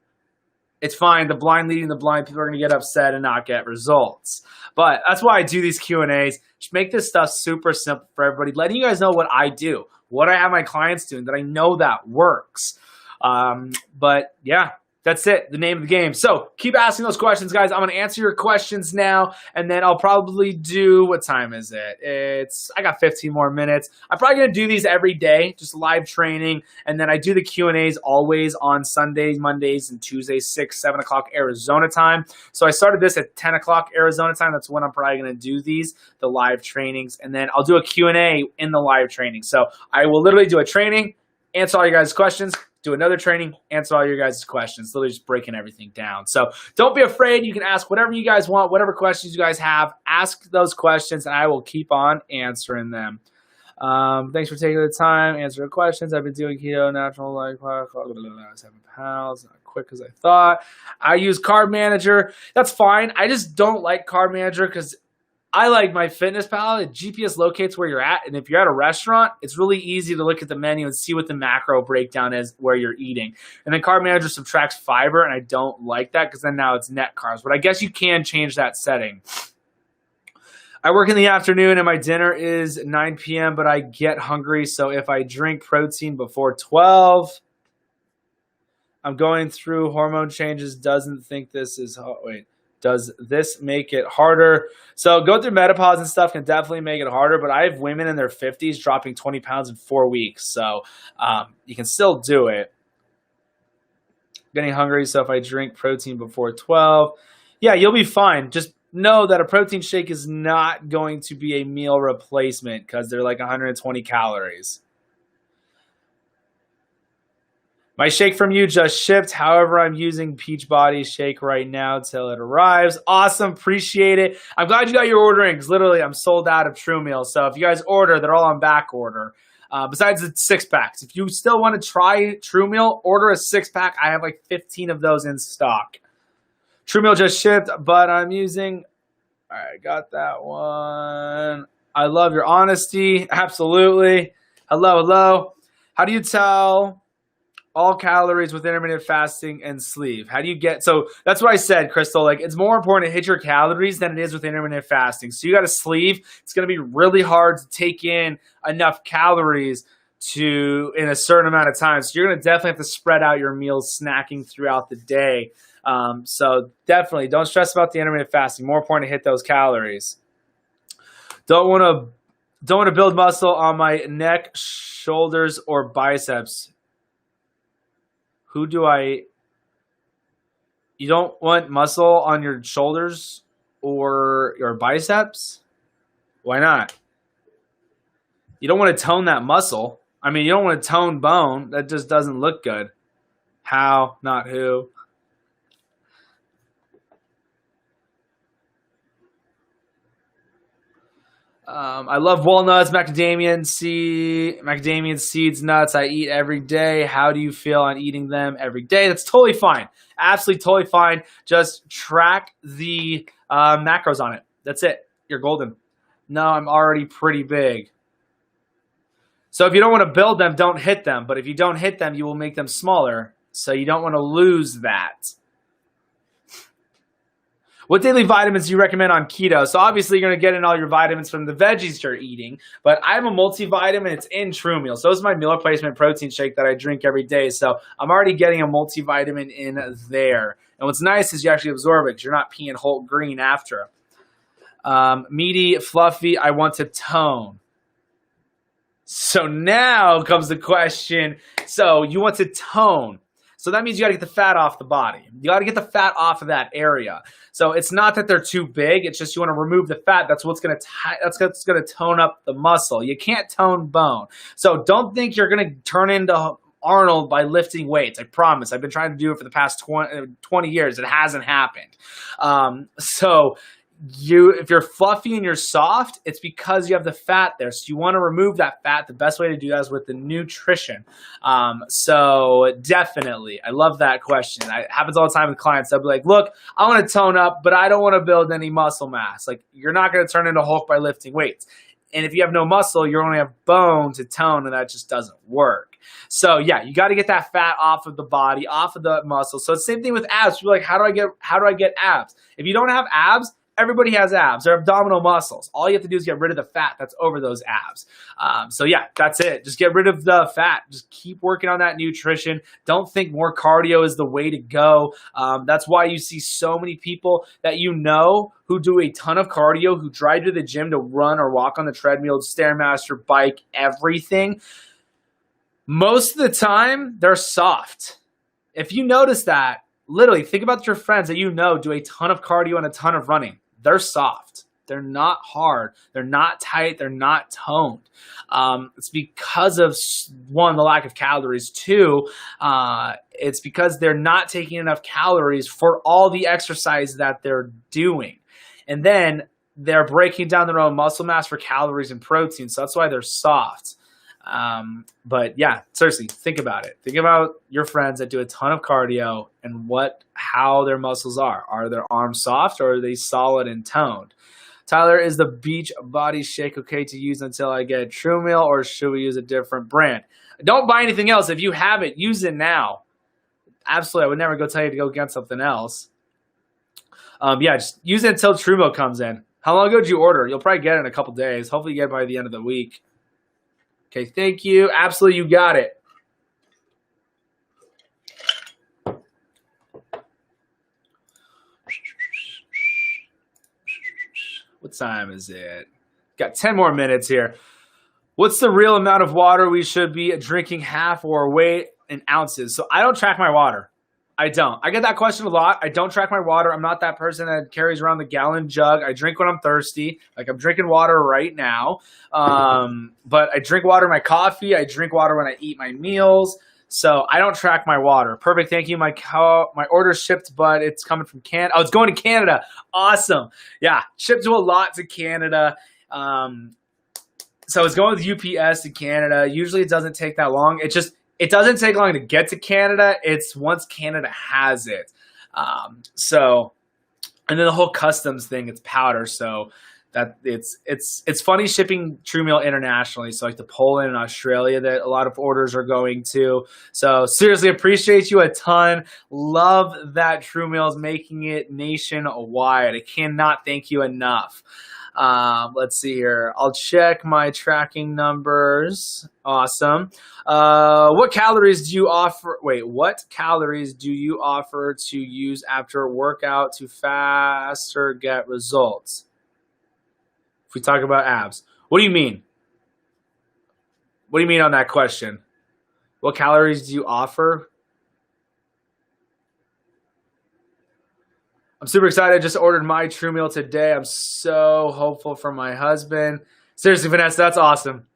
it's fine. The blind leading the blind. People are going to get upset and not get results. But that's why I do these Q&As. Just make this stuff super simple for everybody, letting you guys know what I do, what I have my clients doing, that I know that works. But yeah, that's it, the name of the game. So keep asking those questions, guys. I'm going to answer your questions now, and then I'll probably do, what time is it? I got 15 more minutes. I'm probably going to do these every day, just live training, and then I do the Q&As always on Sundays, Mondays, and Tuesdays, 6, 7 o'clock Arizona time. So I started this at 10 o'clock Arizona time. That's when I'm probably going to do these, the live trainings, and then I'll do a Q&A in the live training. So I will literally do a training, answer all you guys' questions, do another training, answer all your guys' questions, literally just breaking everything down. So don't be afraid. You can ask whatever you guys want, whatever questions you guys have. Ask those questions, and I will keep on answering them. Thanks for taking the time, answering questions. I've been doing keto, natural, like 7 pounds, not quick as I thought. I use Carb Manager. That's fine. I just don't like Carb Manager because I like my Fitness Pal. It GPS locates where you're at, and if you're at a restaurant, it's really easy to look at the menu and see what the macro breakdown is where you're eating. And then Carb Manager subtracts fiber, and I don't like that because then now it's net carbs. But I guess you can change that setting. I work in the afternoon, and my dinner is 9 p.m., but I get hungry, so if I drink protein before 12, I'm going through hormone changes, doesn't think this is does this make it harder? So go through menopause and stuff can definitely make it harder, but I have women in their 50s dropping 20 pounds in 4 weeks. So you can still do it. getting hungry, so if I drink protein before 12, yeah, you'll be fine. Just know that a protein shake is not going to be a meal replacement because they're like 120 calories. My shake from you just shipped. However, I'm using Peachbody shake right now till it arrives. Awesome. Appreciate it. I'm glad you got your order in because literally I'm sold out of True Meal. So if you guys order, they're all on back order. Besides the 6-packs. If you still want to try True Meal, order a 6-pack. I have like 15 of those in stock. True Meal just shipped, but I'm using... All right, got that one. I love your honesty. Absolutely. Hello, hello. How do you tell all calories with intermittent fasting and sleep? How do you get... So that's what I said, Crystal. Like, it's more important to hit your calories than it is with intermittent fasting. So you got to sleeve. It's going to be really hard to take in enough calories in a certain amount of time. So you're going to definitely have to spread out your meals, snacking throughout the day. So definitely don't stress about the intermittent fasting. More important to hit those calories. Don't want to build muscle on my neck, shoulders, or biceps. You don't want muscle on your shoulders or your biceps? Why not? You don't want to tone that muscle. I mean, you don't want to tone bone. That just doesn't look good. How, not who. I love walnuts, macadamia seeds, nuts. I eat every day. How do you feel on eating them every day? That's totally fine. Absolutely totally fine. Just track the macros on it. That's it. You're golden. No, I'm already pretty big. So if you don't want to build them, don't hit them. But if you don't hit them, you will make them smaller. So you don't want to lose that. What daily vitamins do you recommend on keto? So obviously you're going to get in all your vitamins from the veggies you're eating, but I have a multivitamin. It's in True Meal. So this is my meal replacement protein shake that I drink every day. So I'm already getting a multivitamin in there. And what's nice is you actually absorb it because you're not peeing Hulk green after. Meaty, fluffy, I want to tone. So now comes the question. So you want to tone. So that means you got to get the fat off the body. You got to get the fat off of that area. So it's not that they're too big. It's just you want to remove the fat. That's what's going to tone up the muscle. You can't tone bone. So don't think you're going to turn into Arnold by lifting weights. I promise. I've been trying to do it for the past 20 years. It hasn't happened. If you're fluffy and you're soft, it's because you have the fat there. So you want to remove that fat. The best way to do that is with the nutrition. So definitely, I love that question. It happens all the time with clients. They'll be like, look, I want to tone up, but I don't want to build any muscle mass. Like, you're not going to turn into Hulk by lifting weights. And if you have no muscle, you only have bone to tone, and that just doesn't work. So yeah, you got to get that fat off of the body, off of the muscle. So it's the same thing with abs. You're like, how do I get abs? If you don't have abs, everybody has abs. They're abdominal muscles. All you have to do is get rid of the fat that's over those abs. So yeah, that's it. Just get rid of the fat. Just keep working on that nutrition. Don't think more cardio is the way to go. That's why you see so many people that you know who do a ton of cardio, who drive to the gym to run or walk on the treadmill, Stairmaster, bike, everything. Most of the time, they're soft. If you notice that, literally think about your friends that you know do a ton of cardio and a ton of running. They're soft. They're not hard. They're not tight. They're not toned. It's because of, one, the lack of calories. Two, it's because they're not taking enough calories for all the exercise that they're doing. And then they're breaking down their own muscle mass for calories and protein. So that's why they're soft. But yeah, seriously, think about it. Think about your friends that do a ton of cardio and how their muscles are. Are their arms soft or are they solid and toned? Tyler, is the Beachbody shake okay to use until I get True Meal, or should we use a different brand? Don't buy anything else. If you have it, use it now. Absolutely. I would never go tell you to go get something else. Yeah, just use it until True Meal comes in. How long ago did you order? You'll probably get it in a couple days. Hopefully you get it by the end of the week. Okay, thank you. Absolutely, you got it. What time is it? Got 10 more minutes here. What's the real amount of water we should be drinking, half or weight in ounces? So I don't track my water. I don't. I get that question a lot. I don't track my water. I'm not that person that carries around the gallon jug. I drink when I'm thirsty. Like I'm drinking water right now. But I drink water in my coffee. I drink water when I eat my meals. So I don't track my water. Perfect. Thank you. My order's shipped, but it's coming from Canada. Oh, it's going to Canada. Awesome. Yeah. Shipped to a lot to Canada. So it's going with UPS to Canada. Usually it doesn't take that long. It doesn't take long to get to Canada. It's once Canada has it. And then the whole customs thing, it's powder. So that it's funny shipping True Meal internationally. So like to Poland and Australia that a lot of orders are going to. So seriously, appreciate you a ton. Love that True Meal is making it nationwide. I cannot thank you enough. Let's see here. I'll check my tracking numbers. Awesome. What calories do you offer? Wait, what calories do you offer to use after a workout to faster get results? If we talk about abs, what do you mean? What do you mean on that question? What calories do you offer? I'm super excited. I just ordered my True Meal today. I'm so hopeful for my husband. Seriously, Vanessa, that's awesome.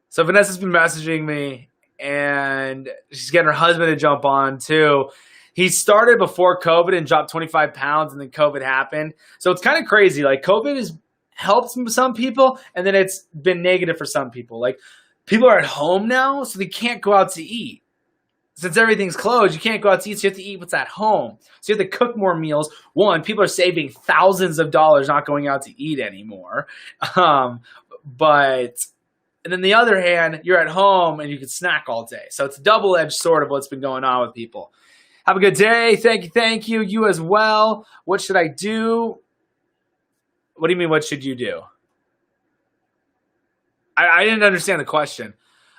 So Vanessa's been messaging me, and she's getting her husband to jump on too. He started before COVID and dropped 25 pounds, and then COVID happened. So it's kind of crazy. Like COVID has helped some people, and then it's been negative for some people. Like people are at home now, so they can't go out to eat. Since everything's closed, you can't go out to eat, so you have to eat what's at home. So you have to cook more meals. One, people are saving thousands of dollars not going out to eat anymore. And then the other hand, you're at home and you can snack all day. So it's a double-edged sword of what's been going on with people. Have a good day. Thank you. You as well. What should I do? What do you mean, what should you do? I didn't understand the question.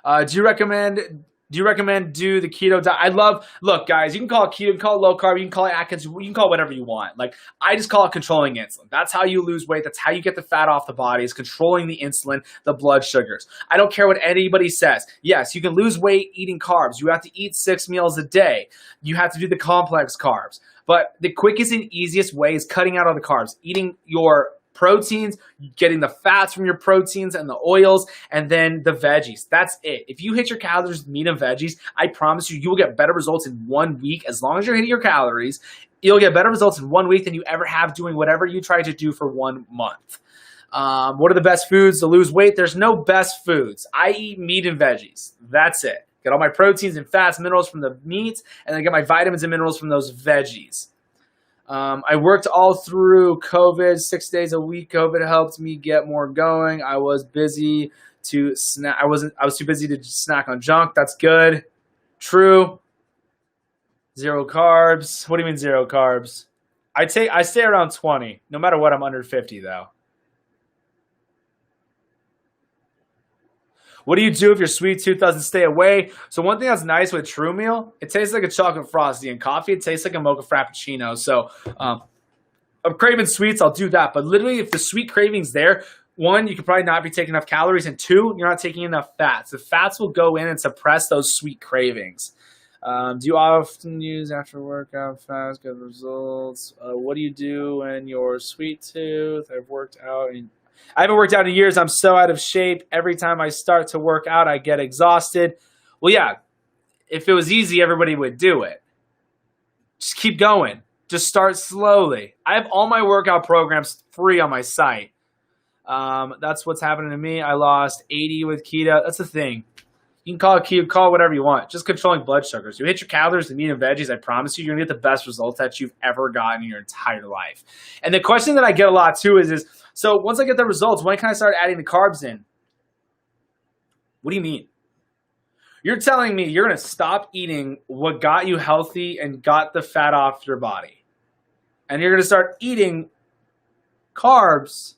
Do you recommend do the keto diet? Look, guys, you can call it keto, you can call it low carb, you can call it Atkins, you can call it whatever you want. Like, I just call it controlling insulin. That's how you lose weight. That's how you get the fat off the body, is controlling the insulin, the blood sugars. I don't care what anybody says. Yes, you can lose weight eating carbs. You have to eat 6 meals a day. You have to do the complex carbs. But the quickest and easiest way is cutting out all the carbs, eating your proteins, getting the fats from your proteins and the oils, and then the veggies. That's it. If you hit your calories with meat and veggies, I promise you, you will get better results in 1 week. As long as you're hitting your calories, you'll get better results in 1 week than you ever have doing whatever you try to do for 1 month. What are the best foods to lose weight? There's no best foods. I eat meat and veggies. That's it. Get all my proteins and fats, minerals from the meat, and then get my vitamins and minerals from those veggies. I worked all through COVID, 6 days a week. COVID helped me get more going. I was busy to snack. I was too busy to snack on junk. That's good. True. 0 carbs. What do you mean 0 carbs? I stay around 20. No matter what, I'm under 50 though. What do you do if your sweet tooth doesn't stay away? So one thing that's nice with True Meal, it tastes like a chocolate frosty. In coffee, it tastes like a mocha frappuccino. So I'm craving sweets, I'll do that. But literally, if the sweet craving's there, 1, you could probably not be taking enough calories, and 2, you're not taking enough fats. The fats will go in and suppress those sweet cravings. Do you often use after workout fast, good results? What do you do when your sweet tooth? I haven't worked out in years. I'm so out of shape. Every time I start to work out, I get exhausted. Well, yeah, if it was easy, everybody would do it. Just keep going. Just start slowly. I have all my workout programs free on my site. That's what's happening to me. I lost 80 with keto. That's the thing. You can call it keto, call it whatever you want. Just controlling blood sugars. You hit your calories and meat and veggies, I promise you're going to get the best results that you've ever gotten in your entire life. And the question that I get a lot too is so once I get the results, when can I start adding the carbs in? What do you mean? You're telling me you're going to stop eating what got you healthy and got the fat off your body. And you're going to start eating carbs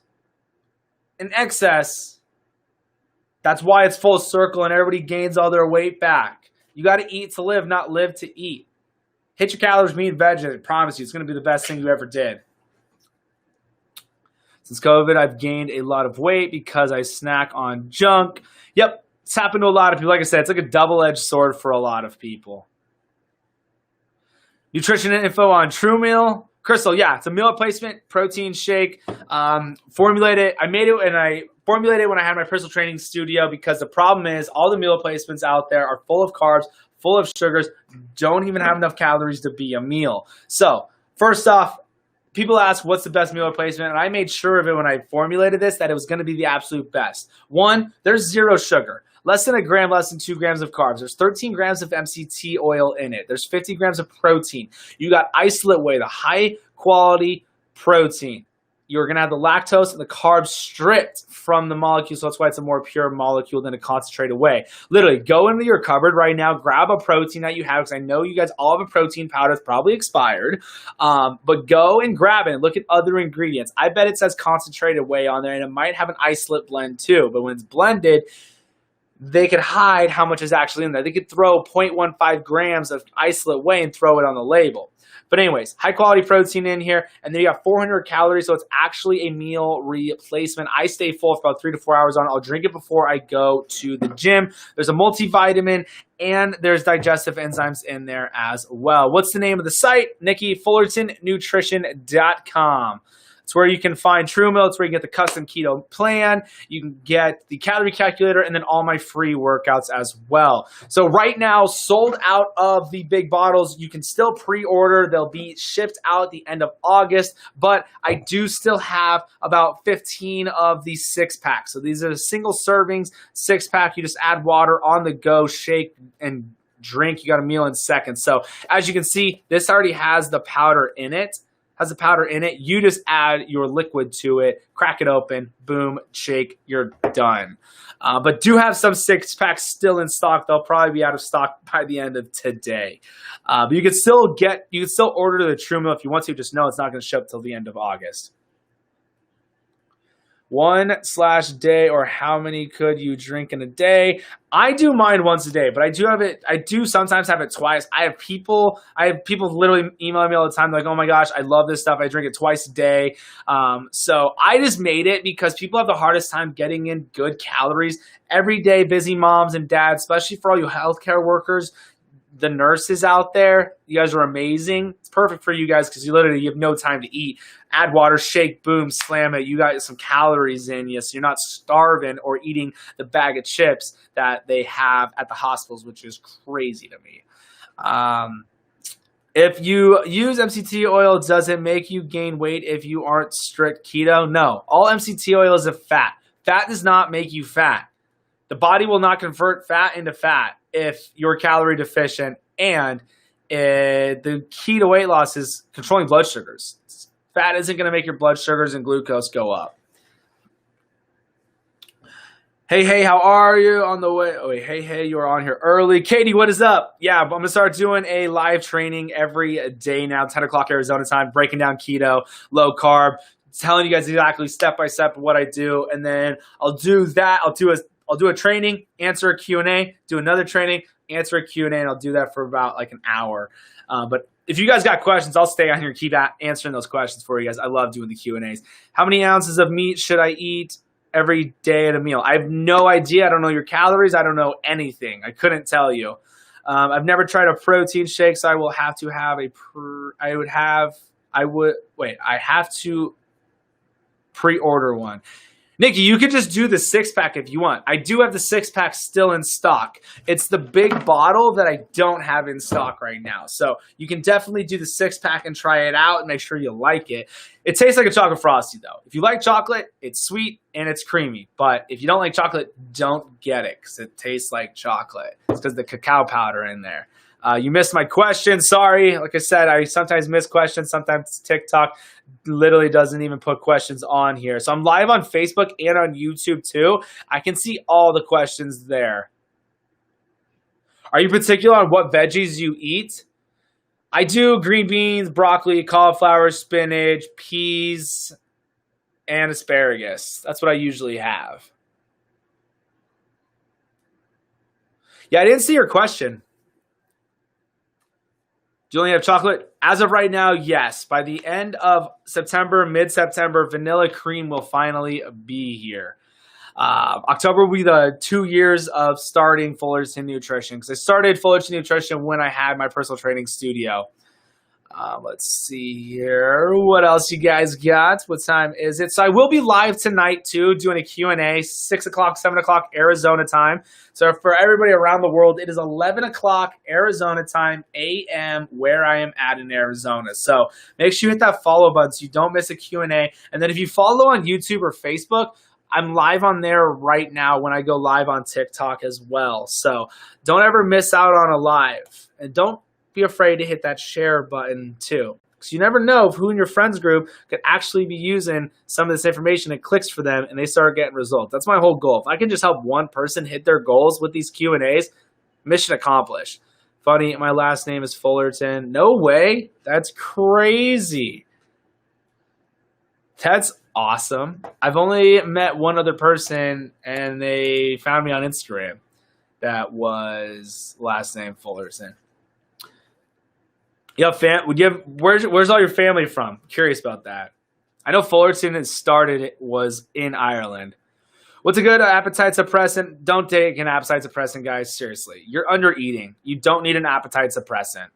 in excess. That's why it's full circle and everybody gains all their weight back. You got to eat to live, not live to eat. Hit your calories, meat, and veg, I promise you, it's going to be the best thing you ever did. Since COVID, I've gained a lot of weight because I snack on junk. Yep, it's happened to a lot of people. Like I said, it's like a double-edged sword for a lot of people. Nutrition info on True Meal. Crystal, yeah, it's a meal replacement protein shake. Formulated. I made it and I formulated it when I had my personal training studio because the problem is all the meal replacements out there are full of carbs, full of sugars, don't even have enough calories to be a meal. So first off, people ask what's the best meal replacement, and I made sure of it when I formulated this that it was going to be the absolute best. One, there's zero sugar. Less than a gram, less than 2 grams of carbs. There's 13 grams of MCT oil in it. There's 50 grams of protein. You got isolate whey, the high quality protein. You're going to have the lactose and the carbs stripped from the molecule, so that's why it's a more pure molecule than a concentrated whey. Literally, go into your cupboard right now, grab a protein that you have, because I know you guys all have a protein powder. It's probably expired, but go and grab it and look at other ingredients. I bet it says concentrated whey on there, and it might have an isolate blend too, but when it's blended, they could hide how much is actually in there. They could throw 0.15 grams of isolate whey and throw it on the label. But anyways, high quality protein in here, and then you got 400 calories, so it's actually a meal replacement. I stay full for about 3 to 4 hours on it. I'll drink it before I go to the gym. There's a multivitamin, and there's digestive enzymes in there as well. What's the name of the site? NikkiFullertonNutrition.com. It's where you can find True Meal. It's where you get the custom keto plan. You can get the calorie calculator and then all my free workouts as well. So right now, sold out of the big bottles. You can still pre-order. They'll be shipped out at the end of August, but I do still have about 15 of these 6-packs. So these are the single servings 6-pack. You just add water on the go, shake, and drink. You got a meal in seconds. So as you can see, this already has the powder in it. You just add your liquid to it, crack it open, boom, shake, you're done. But do have some 6-packs still in stock. They'll probably be out of stock by the end of today. But you can still order the True Meal if you want to. Just know it's not going to show up till the end of August. 1/day, or how many could you drink in a day? I do mine once a day, but I do sometimes have it twice. I have people literally emailing me all the time like, oh my gosh, I love this stuff. I drink it twice a day. So I just made it because people have the hardest time getting in good calories. Everyday busy moms and dads, especially for all you healthcare workers, the nurses out there, you guys are amazing. It's perfect for you guys because you have no time to eat. Add water, shake, boom, slam it. You got some calories in you, so you're not starving or eating the bag of chips that they have at the hospitals, which is crazy to me. If you use MCT oil, does it make you gain weight if you aren't strict keto? No. All MCT oil is a fat. Fat does not make you fat. The body will not convert fat into fat if you're calorie deficient, and the key to weight loss is controlling blood sugars. Fat isn't going to make your blood sugars and glucose go up. Hey, how are you on the way? Oh, wait, hey, you're on here early. Katie, what is up? Yeah, I'm going to start doing a live training every day now, 10 o'clock Arizona time, breaking down keto, low carb, telling you guys exactly step by step what I do. And then I'll do that. I'll do a training, answer a Q&A, do another training, answer a Q&A, and I'll do that for about like an hour. But if you guys got questions, I'll stay on here and keep answering those questions for you guys. I love doing the Q&As. How many ounces of meat should I eat every day at a meal? I have no idea. I don't know your calories. I don't know anything. I couldn't tell you. I've never tried a protein shake, so I will have to have I have to pre-order one. Nikki, you could just do the 6-pack if you want. I do have the 6-pack still in stock. It's the big bottle that I don't have in stock right now. So you can definitely do the 6-pack and try it out and make sure you like it. It tastes like a chocolate frosty, though. If you like chocolate, it's sweet and it's creamy. But if you don't like chocolate, don't get it because it tastes like chocolate. It's because the cacao powder in there. You missed my question. Sorry. Like I said, I sometimes miss questions. Sometimes TikTok literally doesn't even put questions on here. So I'm live on Facebook and on YouTube too. I can see all the questions there. Are you particular on what veggies you eat? I do green beans, broccoli, cauliflower, spinach, peas, and asparagus. That's what I usually have. Yeah, I didn't see your question. Do you only have chocolate? As of right now, yes. By the end of September, mid-September, vanilla cream will finally be here. October will be the 2 years of starting Fullerton Nutrition because I started Fullerton Nutrition when I had my personal training studio. Let's see here. What else you guys got? What time is it? So I will be live tonight too, doing a Q&A, 6 o'clock, 7 o'clock Arizona time. So for everybody around the world, it is 11 o'clock Arizona time, a.m., where I am at in Arizona. So make sure you hit that follow button so you don't miss a Q&A. And then if you follow on YouTube or Facebook, I'm live on there right now when I go live on TikTok as well. So don't ever miss out on a live. And don't be afraid to hit that share button too. Because you never know who in your friends group could actually be using some of this information. It clicks for them and they start getting results. That's my whole goal. If I can just help one person hit their goals with these Q&As, mission accomplished. Funny, my last name is Fullerton. No way. That's crazy. That's awesome. I've only met one other person and they found me on Instagram. That was last name Fullerton. Yeah, where's all your family from? Curious about that. I know Fullerton was in Ireland. What's a good appetite suppressant? Don't take an appetite suppressant, guys. Seriously. You're under eating. You don't need an appetite suppressant.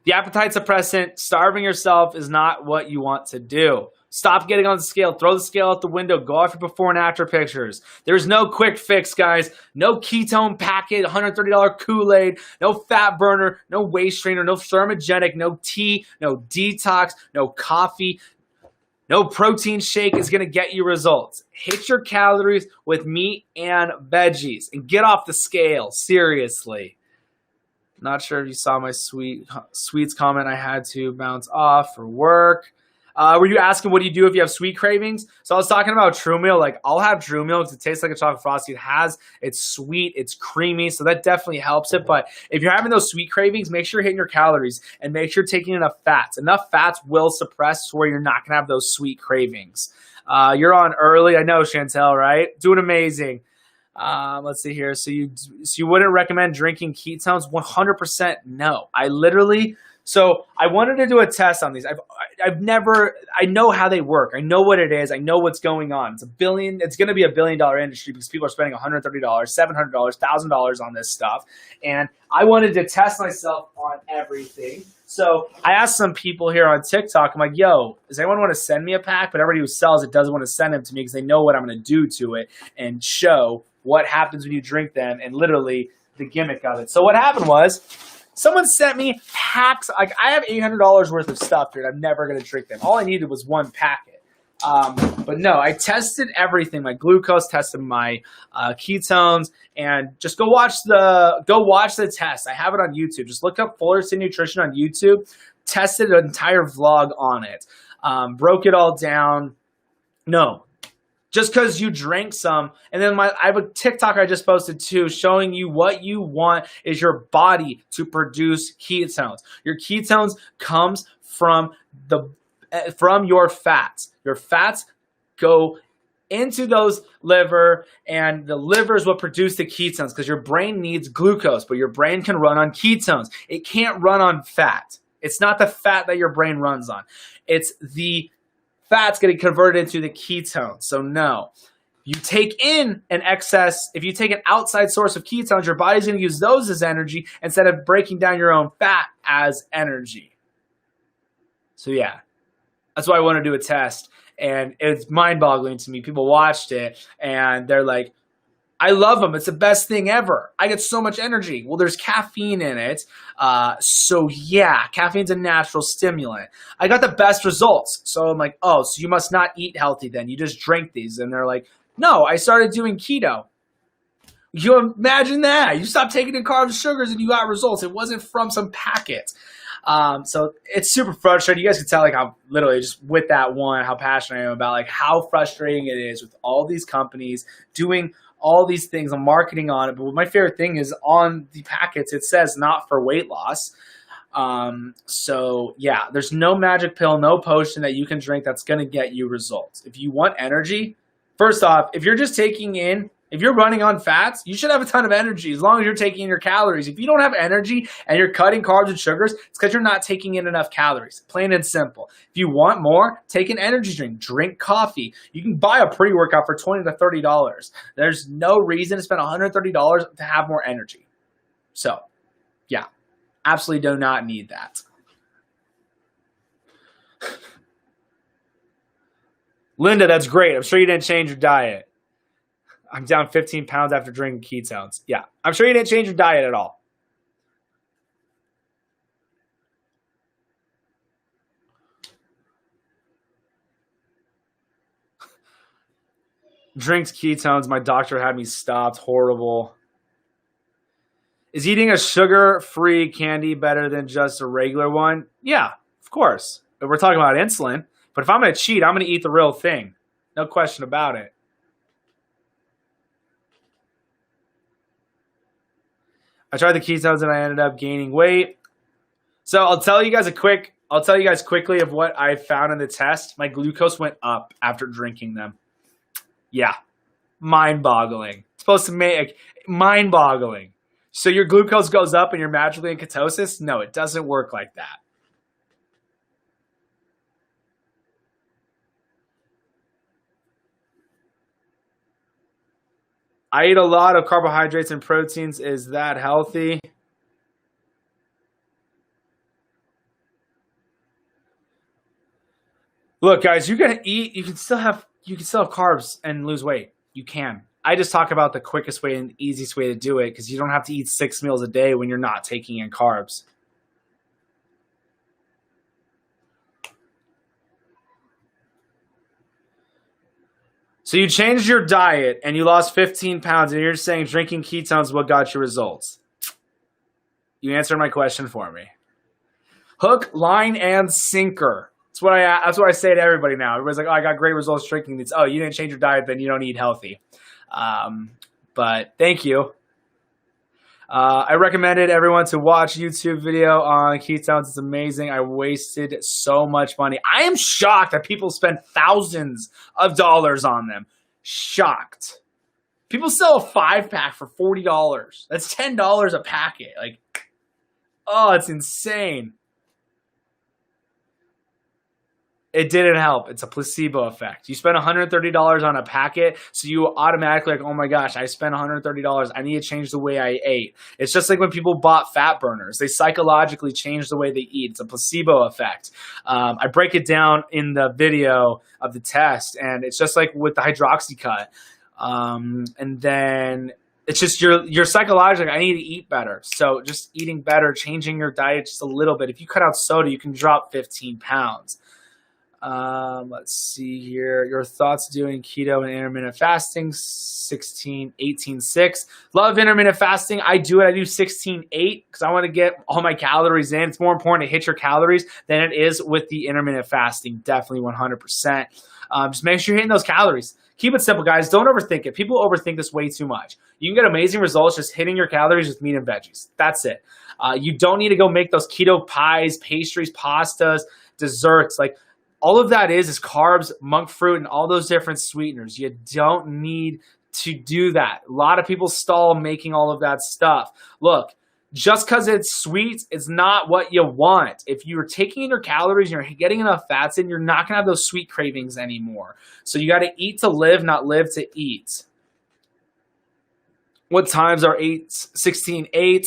The appetite suppressant, starving yourself, is not what you want to do. Stop getting on the scale. Throw the scale out the window. Go off your before and after pictures. There's no quick fix, guys. No ketone packet, $130 Kool-Aid, no fat burner, no waist trainer, no thermogenic, no tea, no detox, no coffee, no protein shake is going to get you results. Hit your calories with meat and veggies and get off the scale. Seriously. Not sure if you saw my sweets comment. I had to bounce off for work. Were you asking what do you do if you have sweet cravings? So I was talking about True Meal. Like, I'll have True Meal because it tastes like a chocolate frosty. It's sweet, it's creamy, so that definitely helps it. But if you're having those sweet cravings, make sure you're hitting your calories and make sure you're taking enough fats. Enough fats will suppress to where you're not gonna have those sweet cravings. You're on early, I know, Chantel, right? Doing amazing. Let's see here. So you wouldn't recommend drinking ketones? 100% no. So I wanted to do a test on these. I know how they work. I know what it is. I know what's going on. It's going to be $1 billion industry because people are spending $130, $700, $1,000 on this stuff. And I wanted to test myself on everything. So I asked some people here on TikTok, I'm like, yo, does anyone want to send me a pack? But everybody who sells it doesn't want to send them to me because they know what I'm going to do to it and show what happens when you drink them and literally the gimmick of it. So what happened was, someone sent me packs. Like, I have $800 worth of stuff, dude. I'm never going to drink them. All I needed was one packet. But no, I tested everything. My glucose, tested my ketones, and just go watch the test. I have it on YouTube. Just look up Fullerton Nutrition on YouTube. Tested an entire vlog on it. Broke it all down. No. Just because you drank some, and then I have a TikTok I just posted too, showing you what you want is your body to produce ketones. Your ketones comes from your fats. Your fats go into those liver, and the liver is what produce the ketones because your brain needs glucose, but your brain can run on ketones. It can't run on fat. It's not the fat that your brain runs on. It's the fat's getting converted into the ketones. So no, you take in an excess, if you take an outside source of ketones, your body's going to use those as energy instead of breaking down your own fat as energy. So yeah, that's why I want to do a test. And it's mind-boggling to me. People watched it and they're like, I love them. It's the best thing ever. I get so much energy. Well, there's caffeine in it. So yeah, caffeine's a natural stimulant. I got the best results. So I'm like, oh, so you must not eat healthy then. You just drink these. And they're like, no, I started doing keto. You imagine that. You stopped taking in carbs and sugars and you got results. It wasn't from some packet. So it's super frustrating. You guys can tell, like, how literally just with that one, how passionate I am about, like, how frustrating it is with all these companies doing all these things. I'm marketing on it, but my favorite thing is on the packets, it says not for weight loss. So yeah, there's no magic pill, no potion that you can drink that's going to get you results. If you want energy, first off, if you're running on fats, you should have a ton of energy as long as you're taking in your calories. If you don't have energy and you're cutting carbs and sugars, it's because you're not taking in enough calories. Plain and simple. If you want more, take an energy drink. Drink coffee. You can buy a pre-workout for $20 to $30. There's no reason to spend $130 to have more energy. So Yeah, absolutely do not need that. Linda, that's great. I'm sure you didn't change your diet. I'm down 15 pounds after drinking ketones. Yeah, I'm sure you didn't change your diet at all. Drinks ketones. My doctor had me stopped. Horrible. Is eating a sugar-free candy better than just a regular one? Yeah, of course. But we're talking about insulin. But if I'm going to cheat, I'm going to eat the real thing. No question about it. I tried the ketones and I ended up gaining weight. So I'll tell you guys quickly of what I found in the test. My glucose went up after drinking them. Yeah, mind-boggling. It's supposed to make mind-boggling. So your glucose goes up and you're magically in ketosis? No, it doesn't work like that. I eat a lot of carbohydrates and proteins. Is that healthy? Look, guys, you can eat. You can still have carbs and lose weight. You can. I just talk about the quickest way and easiest way to do it because you don't have to eat 6 meals a day when you're not taking in carbs. So you changed your diet and you lost 15 pounds, and you're saying drinking ketones is what got you results. You answered my question for me. Hook, line, and sinker. That's what I say to everybody now. Everybody's like, "Oh, I got great results drinking these." Oh, you didn't change your diet, then you don't eat healthy. But thank you. I recommended everyone to watch YouTube video on ketones. It's amazing. I wasted so much money. I am shocked that people spend thousands of dollars on them. Shocked. People sell a 5-pack for $40. That's $10 a packet. Like, oh, it's insane. It didn't help. It's a placebo effect. You spend $130 on a packet, so you automatically like, oh my gosh, I spent $130. I need to change the way I ate. It's just like when people bought fat burners. They psychologically change the way they eat. It's a placebo effect. I break it down in the video of the test, and it's just like with the hydroxycut. And then it's just you're psychologically, I need to eat better. So just eating better, changing your diet just a little bit. If you cut out soda, you can drop 15 pounds. Let's see here. Your thoughts doing keto and intermittent fasting, 18-6. Love intermittent fasting. I do it. I do 16-8 because I want to get all my calories in. It's more important to hit your calories than it is with the intermittent fasting. Definitely 100%. Just make sure you're hitting those calories. Keep it simple, guys. Don't overthink it. People overthink this way too much. You can get amazing results just hitting your calories with meat and veggies. That's it. You don't need to go make those keto pies, pastries, pastas, desserts. Like, all of that is carbs, monk fruit, and all those different sweeteners. You don't need to do that. A lot of people stall making all of that stuff. Look, just because it's sweet, it's not what you want. If you're taking in your calories and you're getting enough fats in, you're not going to have those sweet cravings anymore. So you got to eat to live, not live to eat. What times are 16-8?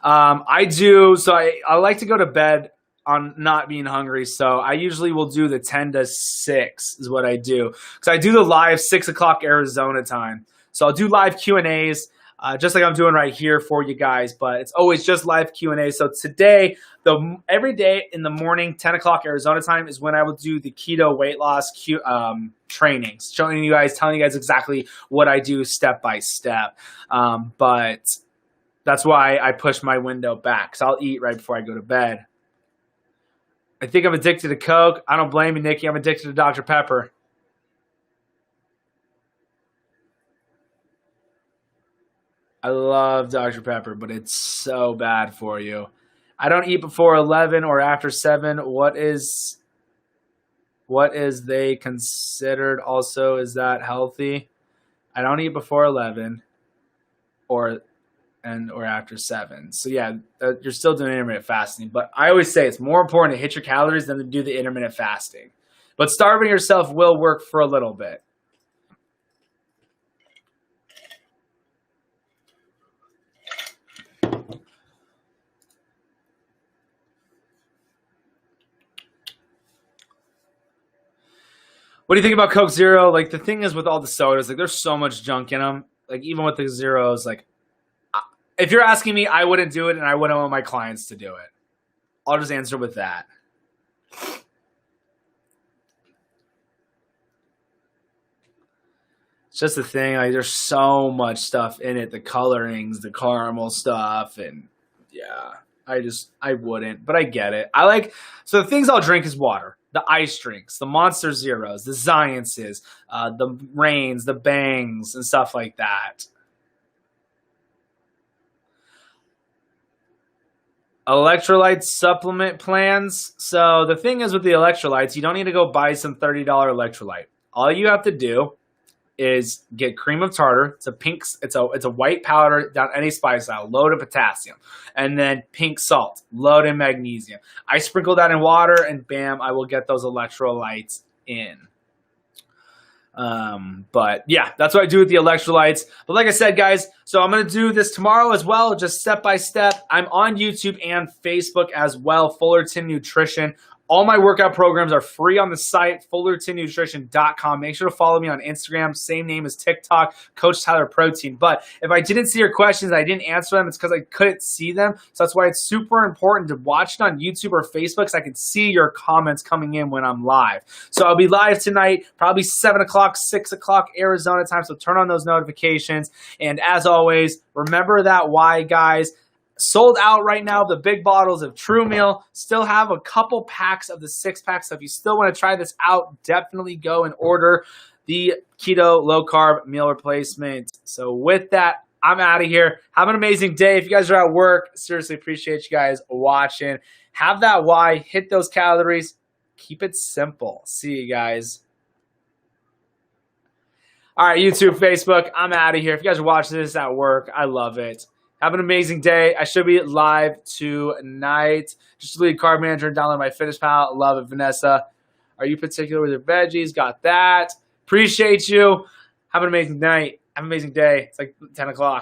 I like to go to bed on not being hungry, so I usually will do the 10-6 is what I do, because I do the live 6 o'clock Arizona time. So I'll do live Q&As, just like I'm doing right here for you guys, but it's always just live Q&A. So today, every day in the morning, 10 o'clock Arizona time is when I will do the keto weight loss trainings, telling you guys exactly what I do step by step. But that's why I push my window back, because I'll eat right before I go to bed. I think I'm addicted to Coke. I don't blame you, Nikki. I'm addicted to Dr. Pepper. I love Dr. Pepper, but it's so bad for you. I don't eat before 11 or after 7. What is they considered also? Is that healthy? I don't eat before 11 or after 7. So yeah, you're still doing intermittent fasting. But I always say it's more important to hit your calories than to do the intermittent fasting. But starving yourself will work for a little bit. What do you think about Coke Zero? Like, the thing is with all the sodas, like, there's so much junk in them. Like, even with the zeros, like, if you're asking me, I wouldn't do it, and I wouldn't want my clients to do it. I'll just answer with that. It's just the thing, like, there's so much stuff in it, the colorings, the caramel stuff, and yeah, I wouldn't, but I get it. So the things I'll drink is water, the ice drinks, the Monster Zeros, the Ziances, the Reigns, the Bangs, and stuff like that. Electrolyte supplement plans. So the thing is with the electrolytes, you don't need to go buy some $30 electrolyte. All you have to do is get cream of tartar. It's a white powder down any spice aisle, load of potassium, and then pink salt, load in magnesium. I sprinkle that in water, and bam, I will get those electrolytes in. But yeah, that's what I do with the electrolytes. But like I said, guys, so I'm going to do this tomorrow as well, just step by step. I'm on YouTube and Facebook as well, Fullerton Nutrition. All my workout programs are free on the site, fullertonnutrition.com. Make sure to follow me on Instagram, same name as TikTok, Coach Tyler Protein. But if I didn't see your questions, I didn't answer them, it's because I couldn't see them. So that's why it's super important to watch it on YouTube or Facebook, so I can see your comments coming in when I'm live. So I'll be live tonight, probably 7 o'clock, 6 o'clock Arizona time, so turn on those notifications. And as always, remember that why, guys. Sold out right now, the big bottles of True Meal. Still have a couple packs of the 6-pack. So if you still want to try this out, definitely go and order the Keto Low Carb Meal Replacement. So with that, I'm out of here. Have an amazing day. If you guys are at work, seriously appreciate you guys watching. Have that why. Hit those calories. Keep it simple. See you guys. All right, YouTube, Facebook, I'm out of here. If you guys are watching this at work, I love it. Have an amazing day. I should be live tonight. Just delete Carb Manager and download my Fitness Pal. Love it, Vanessa. Are you particular with your veggies? Got that. Appreciate you. Have an amazing night. Have an amazing day. It's like 10 o'clock.